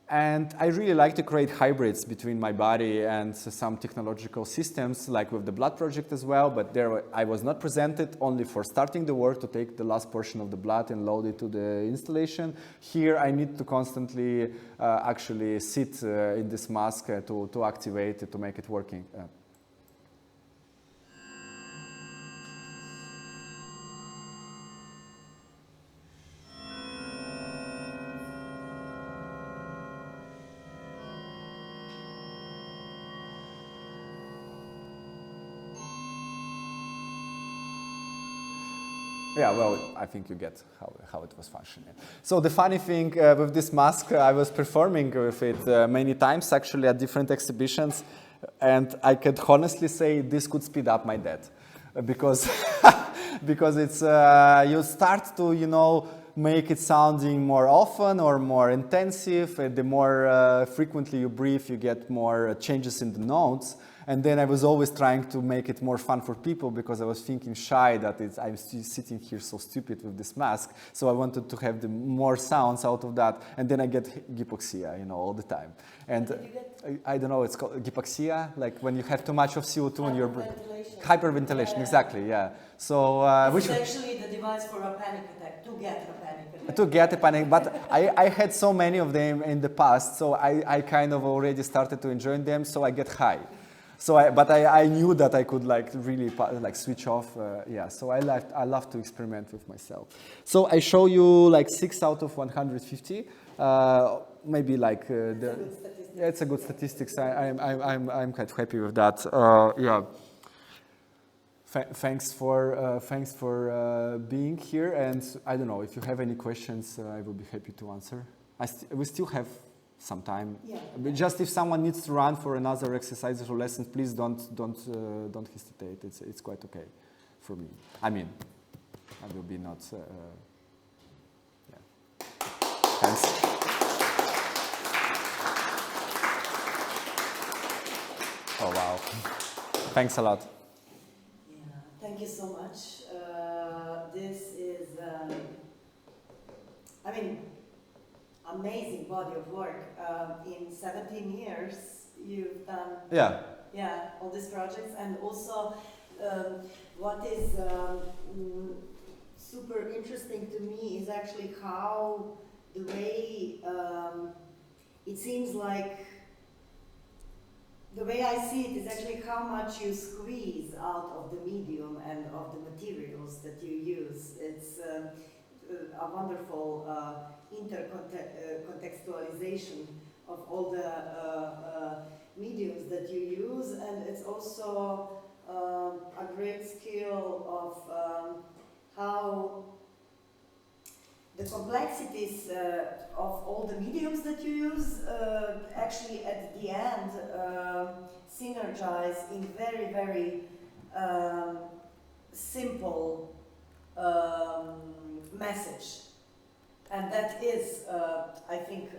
and I really like to create hybrids between my body and some technological systems, like with the blood project as well, but there I was not presented, only for starting the work to take the last portion of the blood and load it to the installation. Here I need to constantly actually sit in this mask to activate it, to make it working. Yeah, well, I think you get how it was functioning. So the funny thing with this mask, I was performing with it many times actually at different exhibitions, and I can honestly say this could speed up my death, because because it's you start to, you know, make it sounding more often or more intensive. The more frequently you breathe, you get more changes in the notes. And then I was always trying to make it more fun for people, because I was thinking shy that I'm still sitting here so stupid with this mask. So I wanted to have the more sounds out of that. And then I get hypoxia, you know, all the time. And I don't know, it's called hypoxia, like when you have too much of CO2 in your brain. Hyperventilation, exactly, yeah. So which is actually the device for a panic attack, to get a panic attack. To get a panic, but I had so many of them in the past, so I kind of already started to enjoy them, so I get high. So, but I knew that I could like really like switch off. Yeah, so I love to experiment with myself. So I show you like 6 out of 150. Maybe like yeah, it's a good statistics. I'm quite happy with that. Yeah. Thanks for being here. And I don't know if you have any questions. I will be happy to answer. We still have some time. Yeah. But just if someone needs to run for another exercises or lessons, please don't hesitate. It's quite okay for me. I mean, I will be not. Yeah. Thanks. Oh wow! Thanks a lot. Yeah. Thank you so much. This is, I mean, amazing body of work. In 17 years, you've done all these projects, and also what is super interesting to me is actually how the way it seems like the way I see it is actually how much you squeeze out of the medium and of the materials that you use. It's a wonderful intercontextualization of all the mediums that you use, and it's also a great skill of how the complexities of all the mediums that you use actually at the end synergize in very, very simple message. And that is, I think,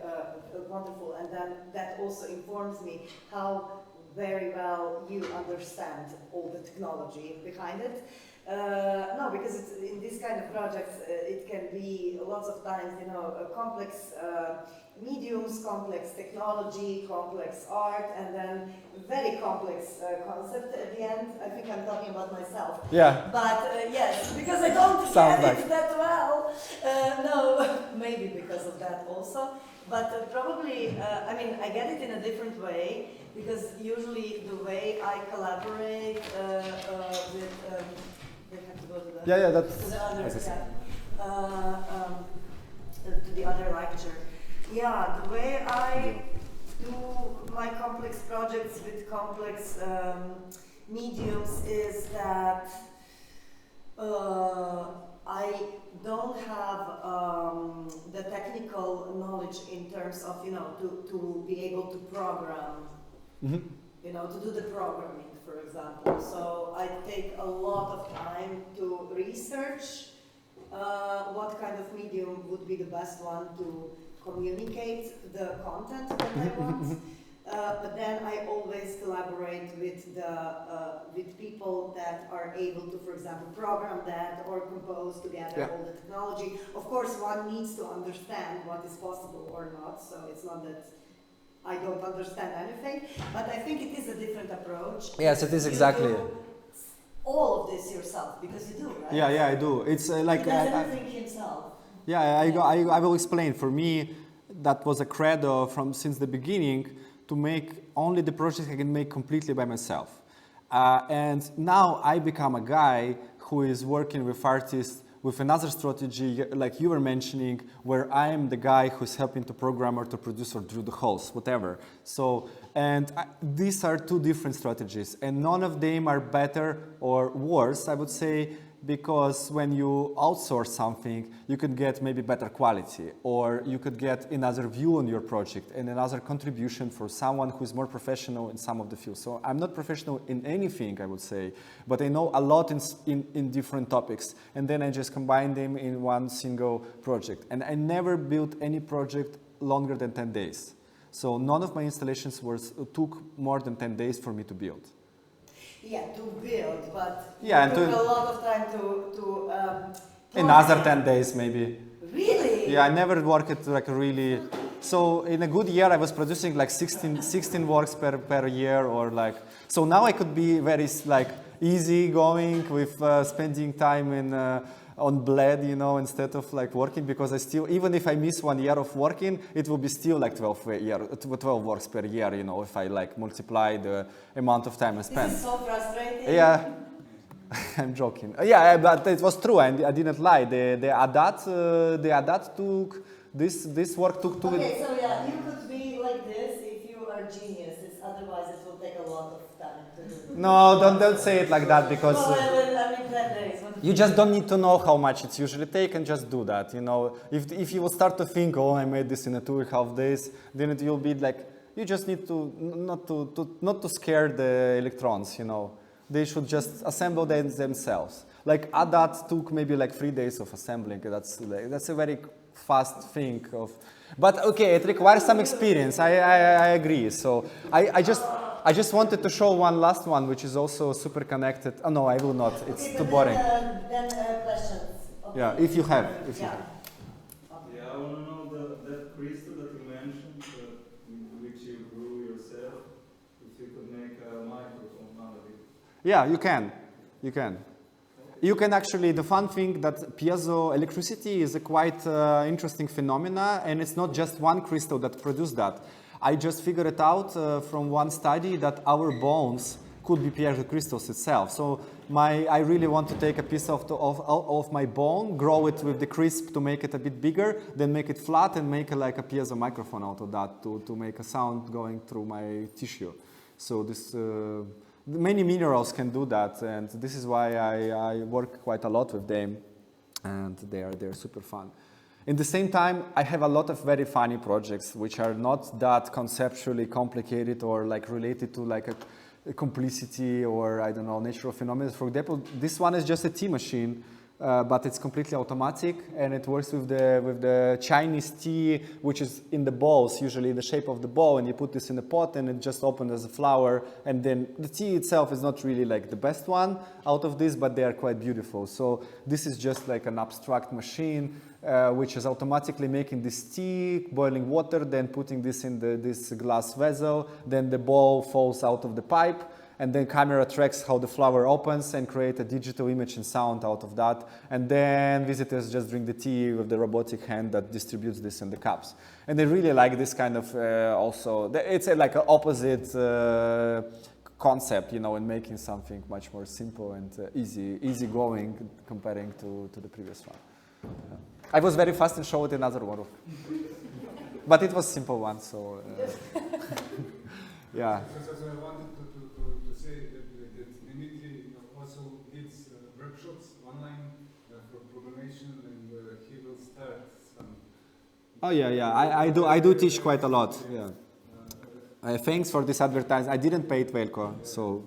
wonderful, and then that also informs me how very well you understand all the technology behind it. No, because it's, in this kind of projects, it can be lots of times, you know, complex mediums, complex technology, complex art, and then very complex concept at the end. I think I'm talking about myself. Yeah. But yes, because I don't get it that well. No, maybe because of that also. But probably, I mean, I get it in a different way, because usually the way I collaborate with, they have to go to the, that's to the other, to the other lecture. Yeah, the way I do my complex projects with complex mediums is that I don't have the technical knowledge in terms of, you know, to be able to program, you know, to do the programming, for example. So I take a lot of time to research what kind of medium would be the best one to communicate the content that I want. But then I always collaborate with the with people that are able to, for example, program that or compose together all the technology. Of course, one needs to understand what is possible or not, so it's not that I don't understand anything, but I think it is a different approach. Yes, it is exactly. You do all of this yourself, because you do, right? Yeah, I do. It's like he does everything himself. Yeah, I will explain. For me, that was a credo from since the beginning, to make only the projects I can make completely by myself. And now I become a guy who is working with artists with another strategy, like you were mentioning, where I am the guy who's helping to program or to produce or drill the holes, whatever. So, these are two different strategies, and none of them are better or worse, I would say, because when you outsource something, you could get maybe better quality, or you could get another view on your project and another contribution for someone who is more professional in some of the fields. So I'm not professional in anything, I would say, but I know a lot in different topics, and then I just combine them in one single project. And I never built any project longer than 10 days. So none of my installations took more than 10 days for me to build. Yeah, to build, but yeah, it took a lot of time to another 10 days maybe. Really? Yeah, I never worked like really. So in a good year, I was producing like 16 works per year, or like. So now I could be very like easy going with spending time in on bled, you know, instead of like working, because I still, even if I miss 1 year of working, it will be still like 12 works per year, you know, if I like multiply the amount of time I spend. This is so frustrating. Yeah, I'm joking. Yeah, but it was true, and I didn't lie. The Adat took, this work took 2 Okay, so yeah, you could be like this if you are geniuses, otherwise it will take a lot of time to do. No, don't say it like that, because well, I mean 10 days. you just don't need to know how much it's usually take, and just do that. You know, if you will start to think, oh, I made this in 2.5 days, then it will be like, you just need to not to scare the electrons. You know, they should just assemble them themselves. Like Adat took maybe like 3 days of assembling. That's a very fast thing of. But okay, it requires some experience. I agree. So I just wanted to show one last one, which is also super connected. Oh no, I will not. It's okay, too boring. Then questions. Okay. Yeah, if you have. If you have. Yeah, I want to know that crystal that you mentioned, which you grew yourself, if you could make a microphone out of it. Yeah, you can. You can. You can actually, the fun thing that piezoelectricity is a quite interesting phenomena, and it's not just one crystal that produced that. I just figured it out from one study that our bones could be piezo crystals itself. So I really want to take a piece of my bone, grow it with the crisp to make it a bit bigger, then make it flat and make like a piezo microphone out of that to make a sound going through my tissue. So this many minerals can do that, and this is why I work quite a lot with them, and they're super fun. In the same time, I have a lot of very funny projects which are not that conceptually complicated or like related to like a complicity or I don't know, natural phenomena. For example, this one is just a tea machine, but it's completely automatic and it works with the Chinese tea, which is in the bowls, usually in the shape of the bowl, and you put this in a pot and it just opens as a flower, and then the tea itself is not really like the best one out of this, but they are quite beautiful. So this is just like an abstract machine which is automatically making this tea, boiling water, then putting this in this glass vessel, then the bowl falls out of the pipe, and then camera tracks how the flower opens and create a digital image and sound out of that, and then visitors just drink the tea with the robotic hand that distributes this in the cups. And they really like this kind of also, it's like an opposite concept, you know, in making something much more simple and easy going comparing to the previous one. I was very fast and showed another one, but it was simple one, so yeah. So I wanted to say that Dmitry also gives workshops online for programmation, and he will start some. Oh yeah, I do teach quite a lot. Yeah. Thanks for this advertising. I didn't pay it, Velko, so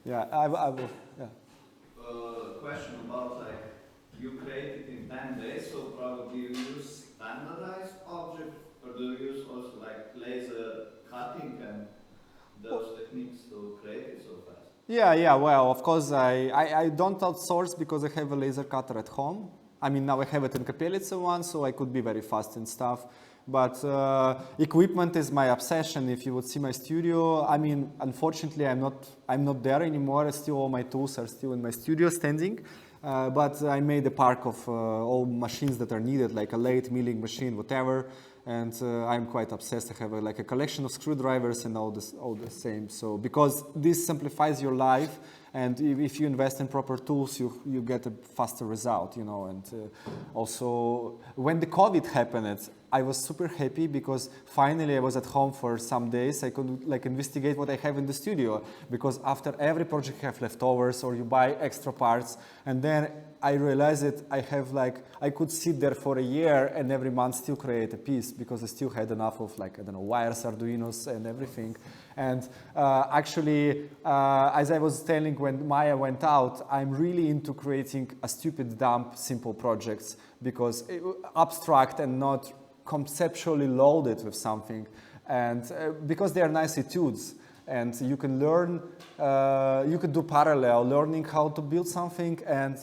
yeah, I will. Yeah. Question about like you create it in 10 days, so probably you use standardized objects, or do you use also like laser cutting and those techniques to create it so fast? Yeah, well, of course I don't outsource because I have a laser cutter at home. I mean, now I have it in Kapelica one, so I could be very fast and stuff. But equipment is my obsession. If you would see my studio, I mean, unfortunately, I'm not there anymore. Still, all my tools are still in my studio standing. But I made a park of all machines that are needed, like a lathe, milling machine, whatever. And I'm quite obsessed. I have like a collection of screwdrivers and all the same. So because this simplifies your life, and if you invest in proper tools, you get a faster result, you know. And also, when the COVID happened, I was super happy because finally I was at home for some days. I could like investigate what I have in the studio, because after every project you have leftovers or you buy extra parts, and then I realized that I could sit there for a year and every month still create a piece because I still had enough of like, I don't know, wires, Arduinos and everything. And actually, as I was telling when Maya went out, I'm really into creating a stupid, dumb, simple projects because abstract and not conceptually loaded with something, and because they are nice etudes. And you can learn, you could do parallel, learning how to build something and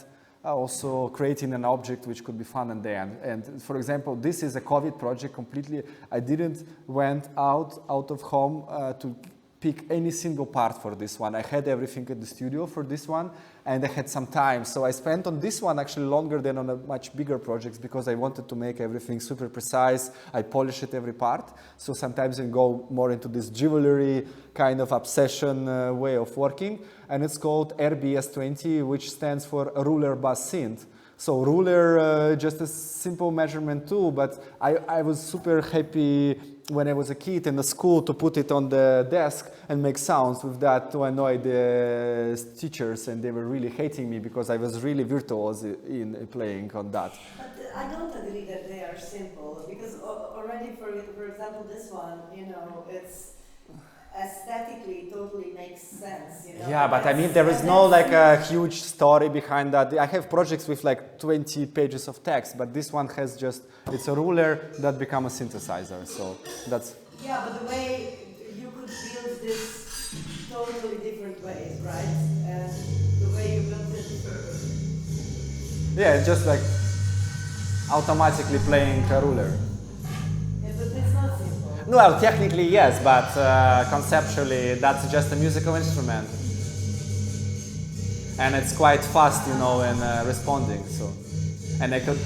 also creating an object which could be fun in the end. And for example, this is a COVID project completely. I didn't went out of home to pick any single part for this one. I had everything at the studio for this one, and I had some time. So I spent on this one actually longer than on a much bigger projects because I wanted to make everything super precise. I polish it every part. So sometimes I go more into this jewelry kind of obsession way of working. And it's called RBS20, which stands for ruler bass synth. So ruler, just a simple measurement tool, but I was super happy when I was a kid in the school to put it on the desk and make sounds with that to annoy the teachers, and they were really hating me because I was really virtuoso in playing on that. But I don't agree that they are simple, because already, for example, this one, you know, it's aesthetically totally makes sense, you know? Yeah, but I mean, there is no like a huge story behind that. I have projects with like 20 pages of text, but this one has just, it's a ruler that become a synthesizer, so that's... Yeah, but the way you could build this totally different ways, right? And the way you built it... Yeah, it's just like automatically playing a ruler. Yeah, but it's not simple. Well, technically yes, but conceptually that's just a musical instrument. And it's quite fast, you know, in responding, so. And I could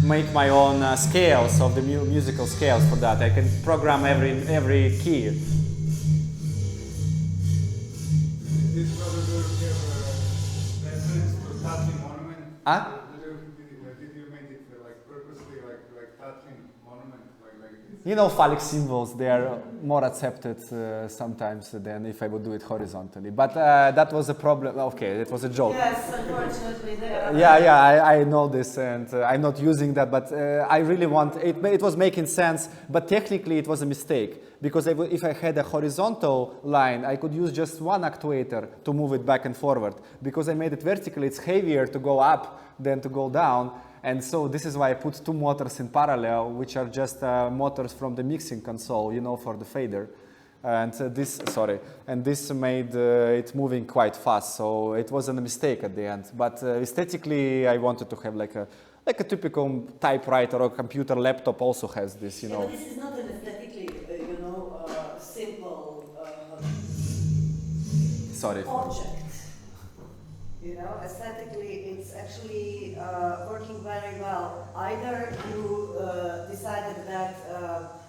make my own scales of the musical scales for that. I can program every key. This probably have a reference to Tatlin monument. Huh? Did you make it like purposely like Tatlin monument like this? You know, phallic symbols, they are more accepted sometimes than if I would do it horizontally. But that was a problem. Okay, it was a joke. Yes, unfortunately, they are. Yeah, I know this, and I'm not using that, but I really want, it was making sense, but technically it was a mistake, because if I had a horizontal line, I could use just one actuator to move it back and forward. Because I made it vertically, it's heavier to go up than to go down, and so this is why I put two motors in parallel, which are just motors from the mixing console, you know, for the fader. And this made it moving quite fast, so it wasn't a mistake at the end. But aesthetically, I wanted to have like a typical typewriter or computer laptop also has this, you know. But this is not an aesthetically, simple object. You know, aesthetically, it's actually working very well. Either you decided that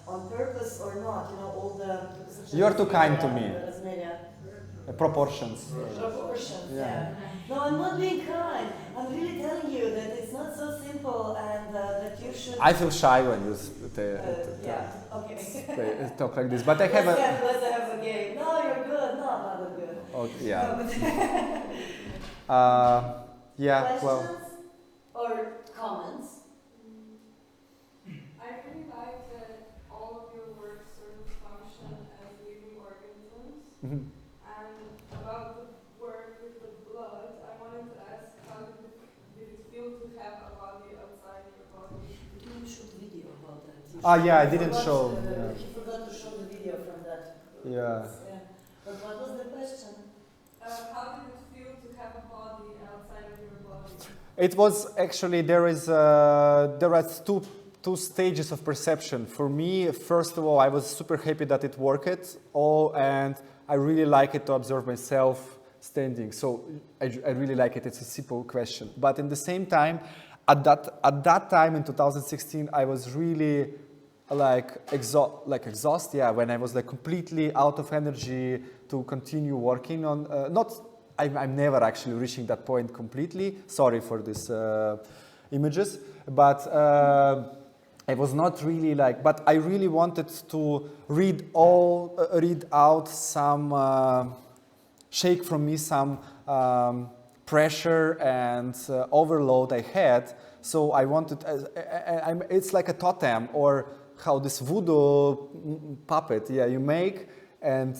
on purpose or not, you know, all the... You're too kind to me. Proportions. Proportions, Yeah. yeah. No, I'm not being kind. I'm really telling you that it's not so simple and that you should... I feel shy when you talk like this, but I have Let's have a game. No, you're good. No, I'm not good. Oh, yeah. Questions well... or comments? I really like that all of your work sort of function as living organisms. Mm-hmm. And about the work with the blood, I wanted to ask how did it feel to have a body outside your body? You didn't shoot video about that. I didn't show. He forgot to show the video from that. Yeah. But what was the question? How did it feel to have a body outside of your body? It was actually, there are two stages of perception. For me, first of all, I was super happy that it worked. And I really like it to observe myself standing. So I really like it. It's a simple question. But in the same time, at that time in 2016, I was really exhausted. Yeah, when I was like completely out of energy to continue working on. I'm never actually reaching that point completely. Sorry for these images, but I was not really but I really wanted to read out some, shake from me some pressure and overload I had. So I wanted, it's like a totem, or how this voodoo puppet, you make, and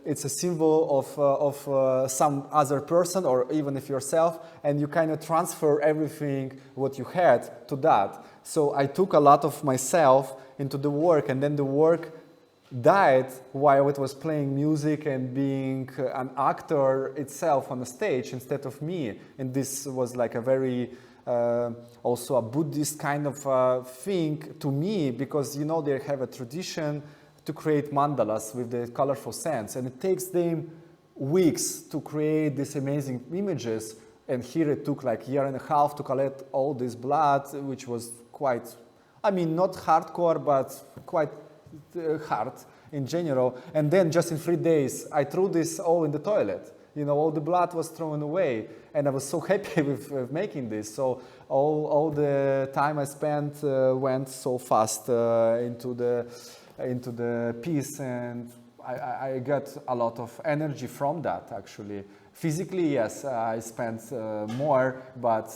it's a symbol of some other person, or even if yourself, and you kind of transfer everything what you had to that. So I took a lot of myself into the work, and then the work died while it was playing music and being an actor itself on the stage instead of me. And this was like a very also a Buddhist kind of thing to me, because you know they have a tradition to create mandalas with the colorful sands, and it takes them weeks to create these amazing images. And here it took like a year and a half to collect all this blood, which was quite, I mean, not hardcore, but quite hard in general. And then just in 3 days, I threw this all in the toilet. You know, all the blood was thrown away, and I was so happy with making this. So all the time I spent went so fast into the piece, and I got a lot of energy from that, actually. Physically, yes, I spent more, but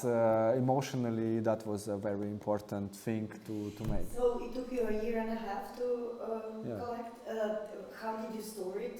emotionally, that was a very important thing to make. So it took you a year and a half to collect. How did you store it?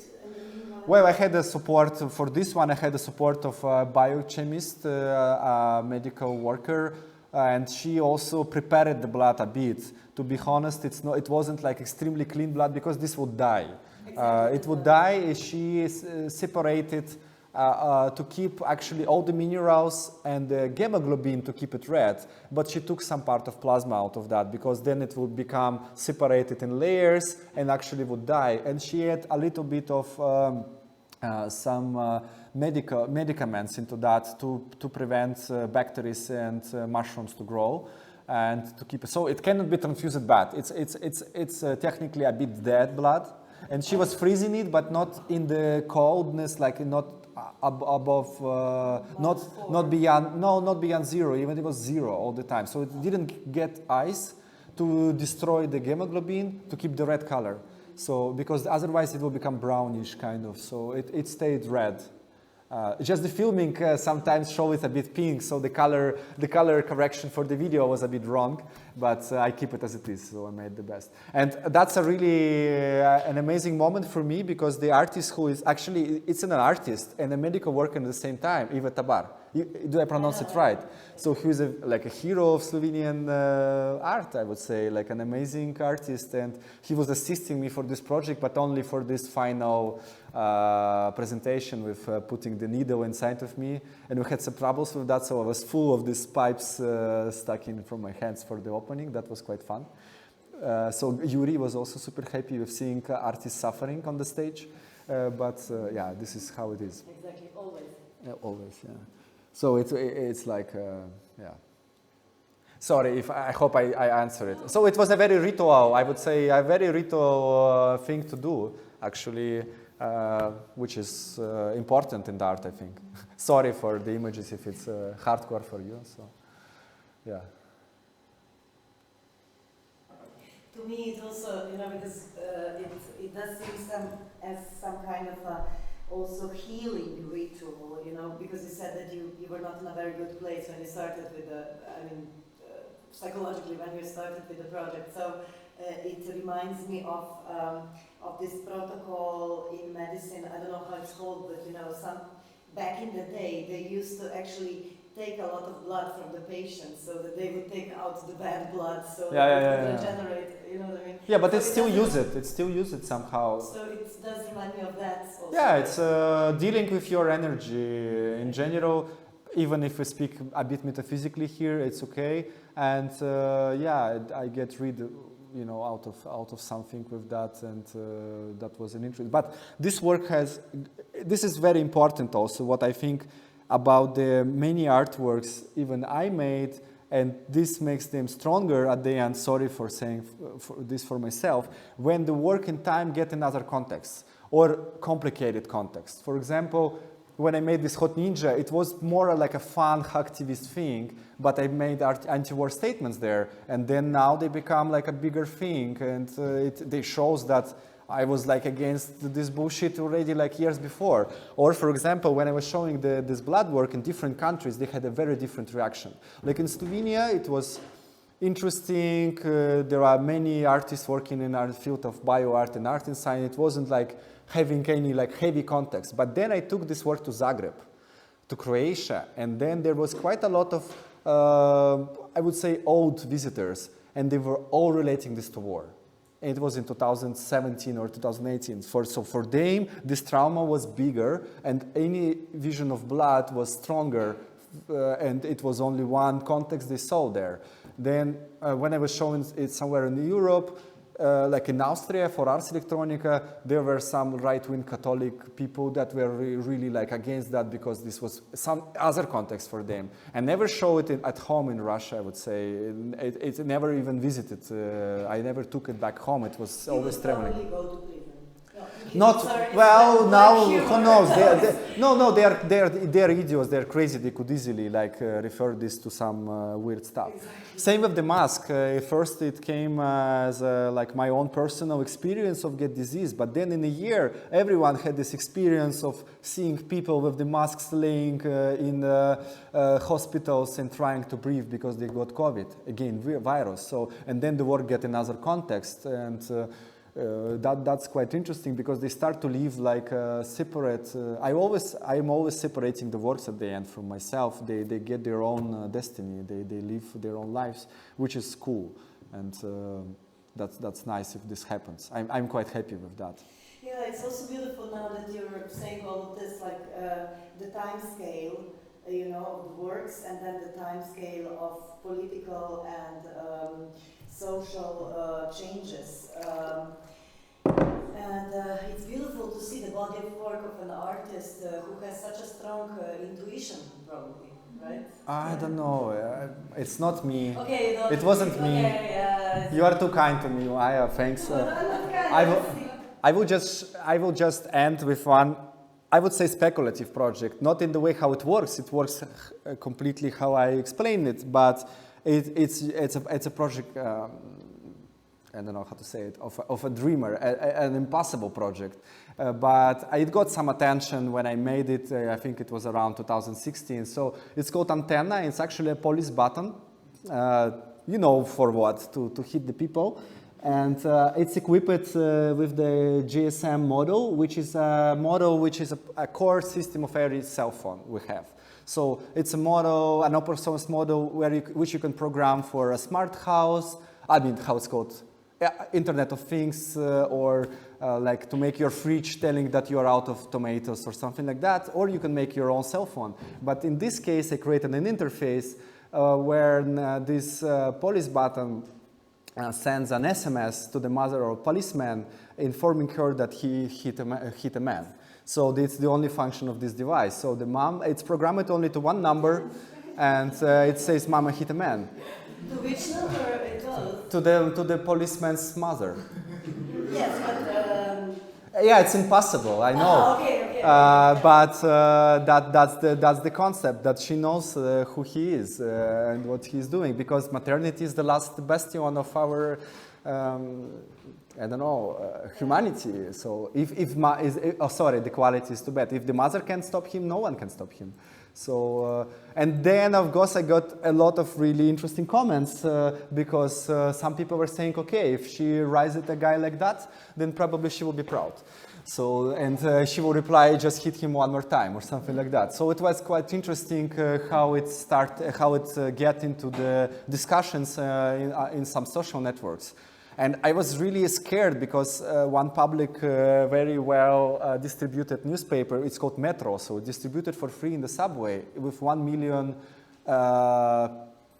Well, I had the support for this one. I had the support of a biochemist, a medical worker, and she also prepared the blood a bit. To be honest, it wasn't like extremely clean blood, because this would die. Exactly. It would die. She separated to keep actually all the minerals and the gamma globin to keep it red, but she took some part of plasma out of that, because then it would become separated in layers and actually would die. And she had a little bit of some medicaments into that to prevent bacteria and mushrooms to grow and to keep it. So it cannot be transfused bad. It's technically a bit dead blood, and she was freezing it, but not in the coldness, like not above, not beyond 0. Even it was 0 all the time. So it didn't get ice, to destroy the hemoglobin to keep the red color. So, because otherwise it will become brownish kind of, so it stayed red. Just the filming sometimes show it a bit pink, so the color correction for the video was a bit wrong, but I keep it as it is, so I made the best. And that's a really an amazing moment for me, because the artist who is actually, it's an artist and a medical worker at the same time, Ivo Tabar. Do I pronounce it right? So he was like a hero of Slovenian art, I would say, like an amazing artist, and he was assisting me for this project, but only for this final presentation with putting the needle inside of me, and we had some troubles with that, so I was full of these pipes stuck in from my hands for the opening. That was quite fun. So Yuri was also super happy with seeing artists suffering on the stage, but yeah, this is how it is. Exactly, always. Always, yeah. So it's like, yeah. Sorry, if I hope I answer it. So it was a very ritual, I would say, a very ritual thing to do, actually, which is important in the art, I think. Sorry for the images if it's hardcore for you, so, yeah. To me, it also, you know, because it does seem as some kind of also healing ritual, you know, because you said that you were not in a very good place when you started with the, psychologically when you started with the project. So it reminds me of this protocol in medicine. I don't know how it's called, but you know, back in the day, they used to actually take a lot of blood from the patient so that they would take out the bad blood so that it would regenerate, you know what I mean? Yeah, but so it still use it somehow. So it does remind me of that also. Yeah, it's dealing with your energy in general, even if we speak a bit metaphysically here, it's okay. And yeah, I get rid, you know, out of something with that, and that was an interest. But this work this is very important also, what I think about the many artworks even I made, and this makes them stronger at the end. Sorry for saying this for myself, when the work and time get another context or complicated context. For example, when I made this Hot Ninja, it was more like a fun hacktivist thing, but I made anti-war statements there, and then now they become like a bigger thing, and they shows that I was like against this bullshit already like years before. Or for example, when I was showing this blood work in different countries, they had a very different reaction. Like in Slovenia, it was interesting. There are many artists working in our field of bio art and art and science. It wasn't like having any like heavy context. But then I took this work to Zagreb, to Croatia, and then there was quite a lot of, I would say, old visitors, and they were all relating this to war. It was in 2017 or 2018. So for them, this trauma was bigger, and any vision of blood was stronger, and it was only one context they saw there. Then when I was showing it somewhere in Europe, like in Austria for Ars Electronica, there were some right-wing Catholic people that were really like against that, because this was some other context for them. I never show it at home in Russia, I would say. It never even visited. I never took it back home. It was always traveling. Go to prison. Not well now. Who knows? They're idiots. They're crazy. They could easily like refer this to some weird stuff. Exactly. Same with the mask. First, it came as like my own personal experience of get disease. But then in a year, everyone had this experience of seeing people with the masks laying in hospitals and trying to breathe because they got COVID, again virus. So and then the work get another context, and that's quite interesting, because they start to live like separate. I'm always separating the works at the end from myself. They get their own destiny. They live their own lives, which is cool, and that's nice if this happens. I'm quite happy with that. Yeah, it's also beautiful now that you're saying all of this, like the time scale, you know, of the works, and then the time scale of political and social changes. And it's beautiful to see the body of work of an artist who has such a strong intuition, probably, right? I don't know. It's not me. Okay, it wasn't me. Okay, you are too kind to me, Aya. Thanks. I will just end with one, I would say, speculative project. Not in the way how it works. It works completely how I explained it, but it's a project. I don't know how to say it, of a dreamer, an impossible project. But it got some attention when I made it. I think it was around 2016. So it's called Antenna. It's actually a police button. You know for what? To hit the people. And it's equipped with the GSM model, which is a model which is a core system of every cell phone we have. So it's a model, an open source model which you can program for a smart house. I mean, how it's called? Internet of Things, or like to make your fridge telling that you are out of tomatoes or something like that, or you can make your own cell phone. But in this case, I created an interface where this police button sends an SMS to the mother or policeman informing her that he hit a man. So it's the only function of this device. So the mom, it's programmed only to one number, and it says, "Mama hit a man." To which number it goes? To the policeman's mother. Yes, but yeah, it's impossible. I know. Okay. But that's the concept, that she knows who he is and what he's doing, because maternity is the last bastion of our I don't know, humanity. So the quality is too bad. If the mother can't stop him, no one can stop him. So, and then of course I got a lot of really interesting comments because some people were saying, okay, if she rises a guy like that, then probably she will be proud. So, and she will reply, just hit him one more time or something like that. So it was quite interesting how it get into the discussions in some social networks. And I was really scared because one public, very well distributed newspaper, it's called Metro, so distributed for free in the subway with 1 million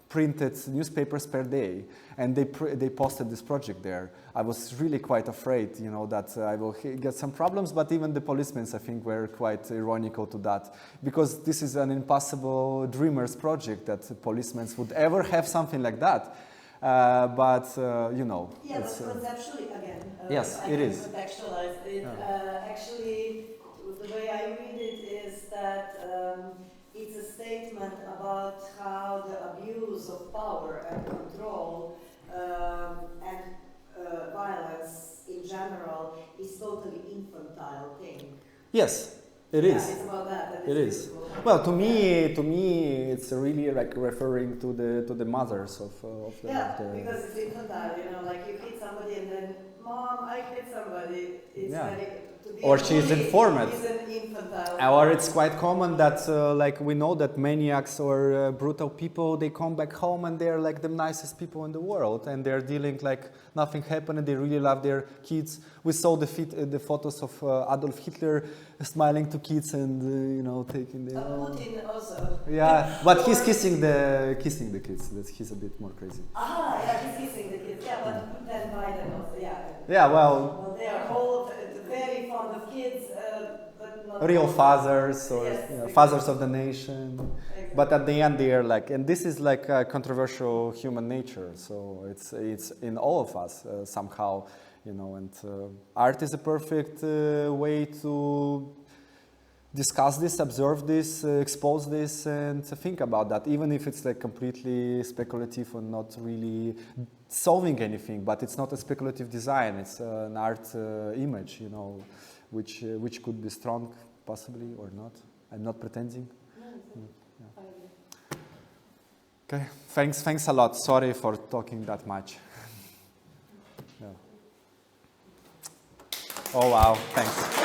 printed newspapers per day. And they posted this project there. I was really quite afraid, you know, that I will get some problems, but even the policemen, I think, were quite ironical to that. Because this is an impossible dreamer's project that policemen would ever have something like that. You know. Yeah, but conceptually, again, yes, I it can is. contextualize it. Actually, the way I read it is that it's a statement about how the abuse of power and control and violence in general is totally infantile thing. Yes. It is. Yeah, it's about that. It is. Well, to me, it's really like referring to the mothers of the. Yeah, because it's infantile. You know, like you hit somebody and then, "Mom, I hit somebody." It's very. Or she's informed. Is an infantile. Or it's quite common that, like, we know that maniacs or brutal people, they come back home and they're like the nicest people in the world, and they're dealing like nothing happened, and they really love their kids. We saw the photos of Adolf Hitler smiling to kids and you know, taking the. Putin also. Yeah, but he's kissing the kids. He's a bit more crazy. Yeah, he's kissing the kids. Yeah, but then Biden also. Yeah. Yeah, Well, they are all very fond of kids, but not real fathers or yes, fathers of the nation. Exactly. But at the end, they're like, and this is like a controversial human nature. So it's in all of us somehow, you know. And art is a perfect way to discuss this, observe this, expose this, and to think about that, even if it's like completely speculative and not really solving anything. But it's not a speculative design; it's an art image, you know, which could be strong, possibly, or not. I'm not pretending. Okay, thanks a lot. Sorry for talking that much. Yeah. Oh wow, thanks.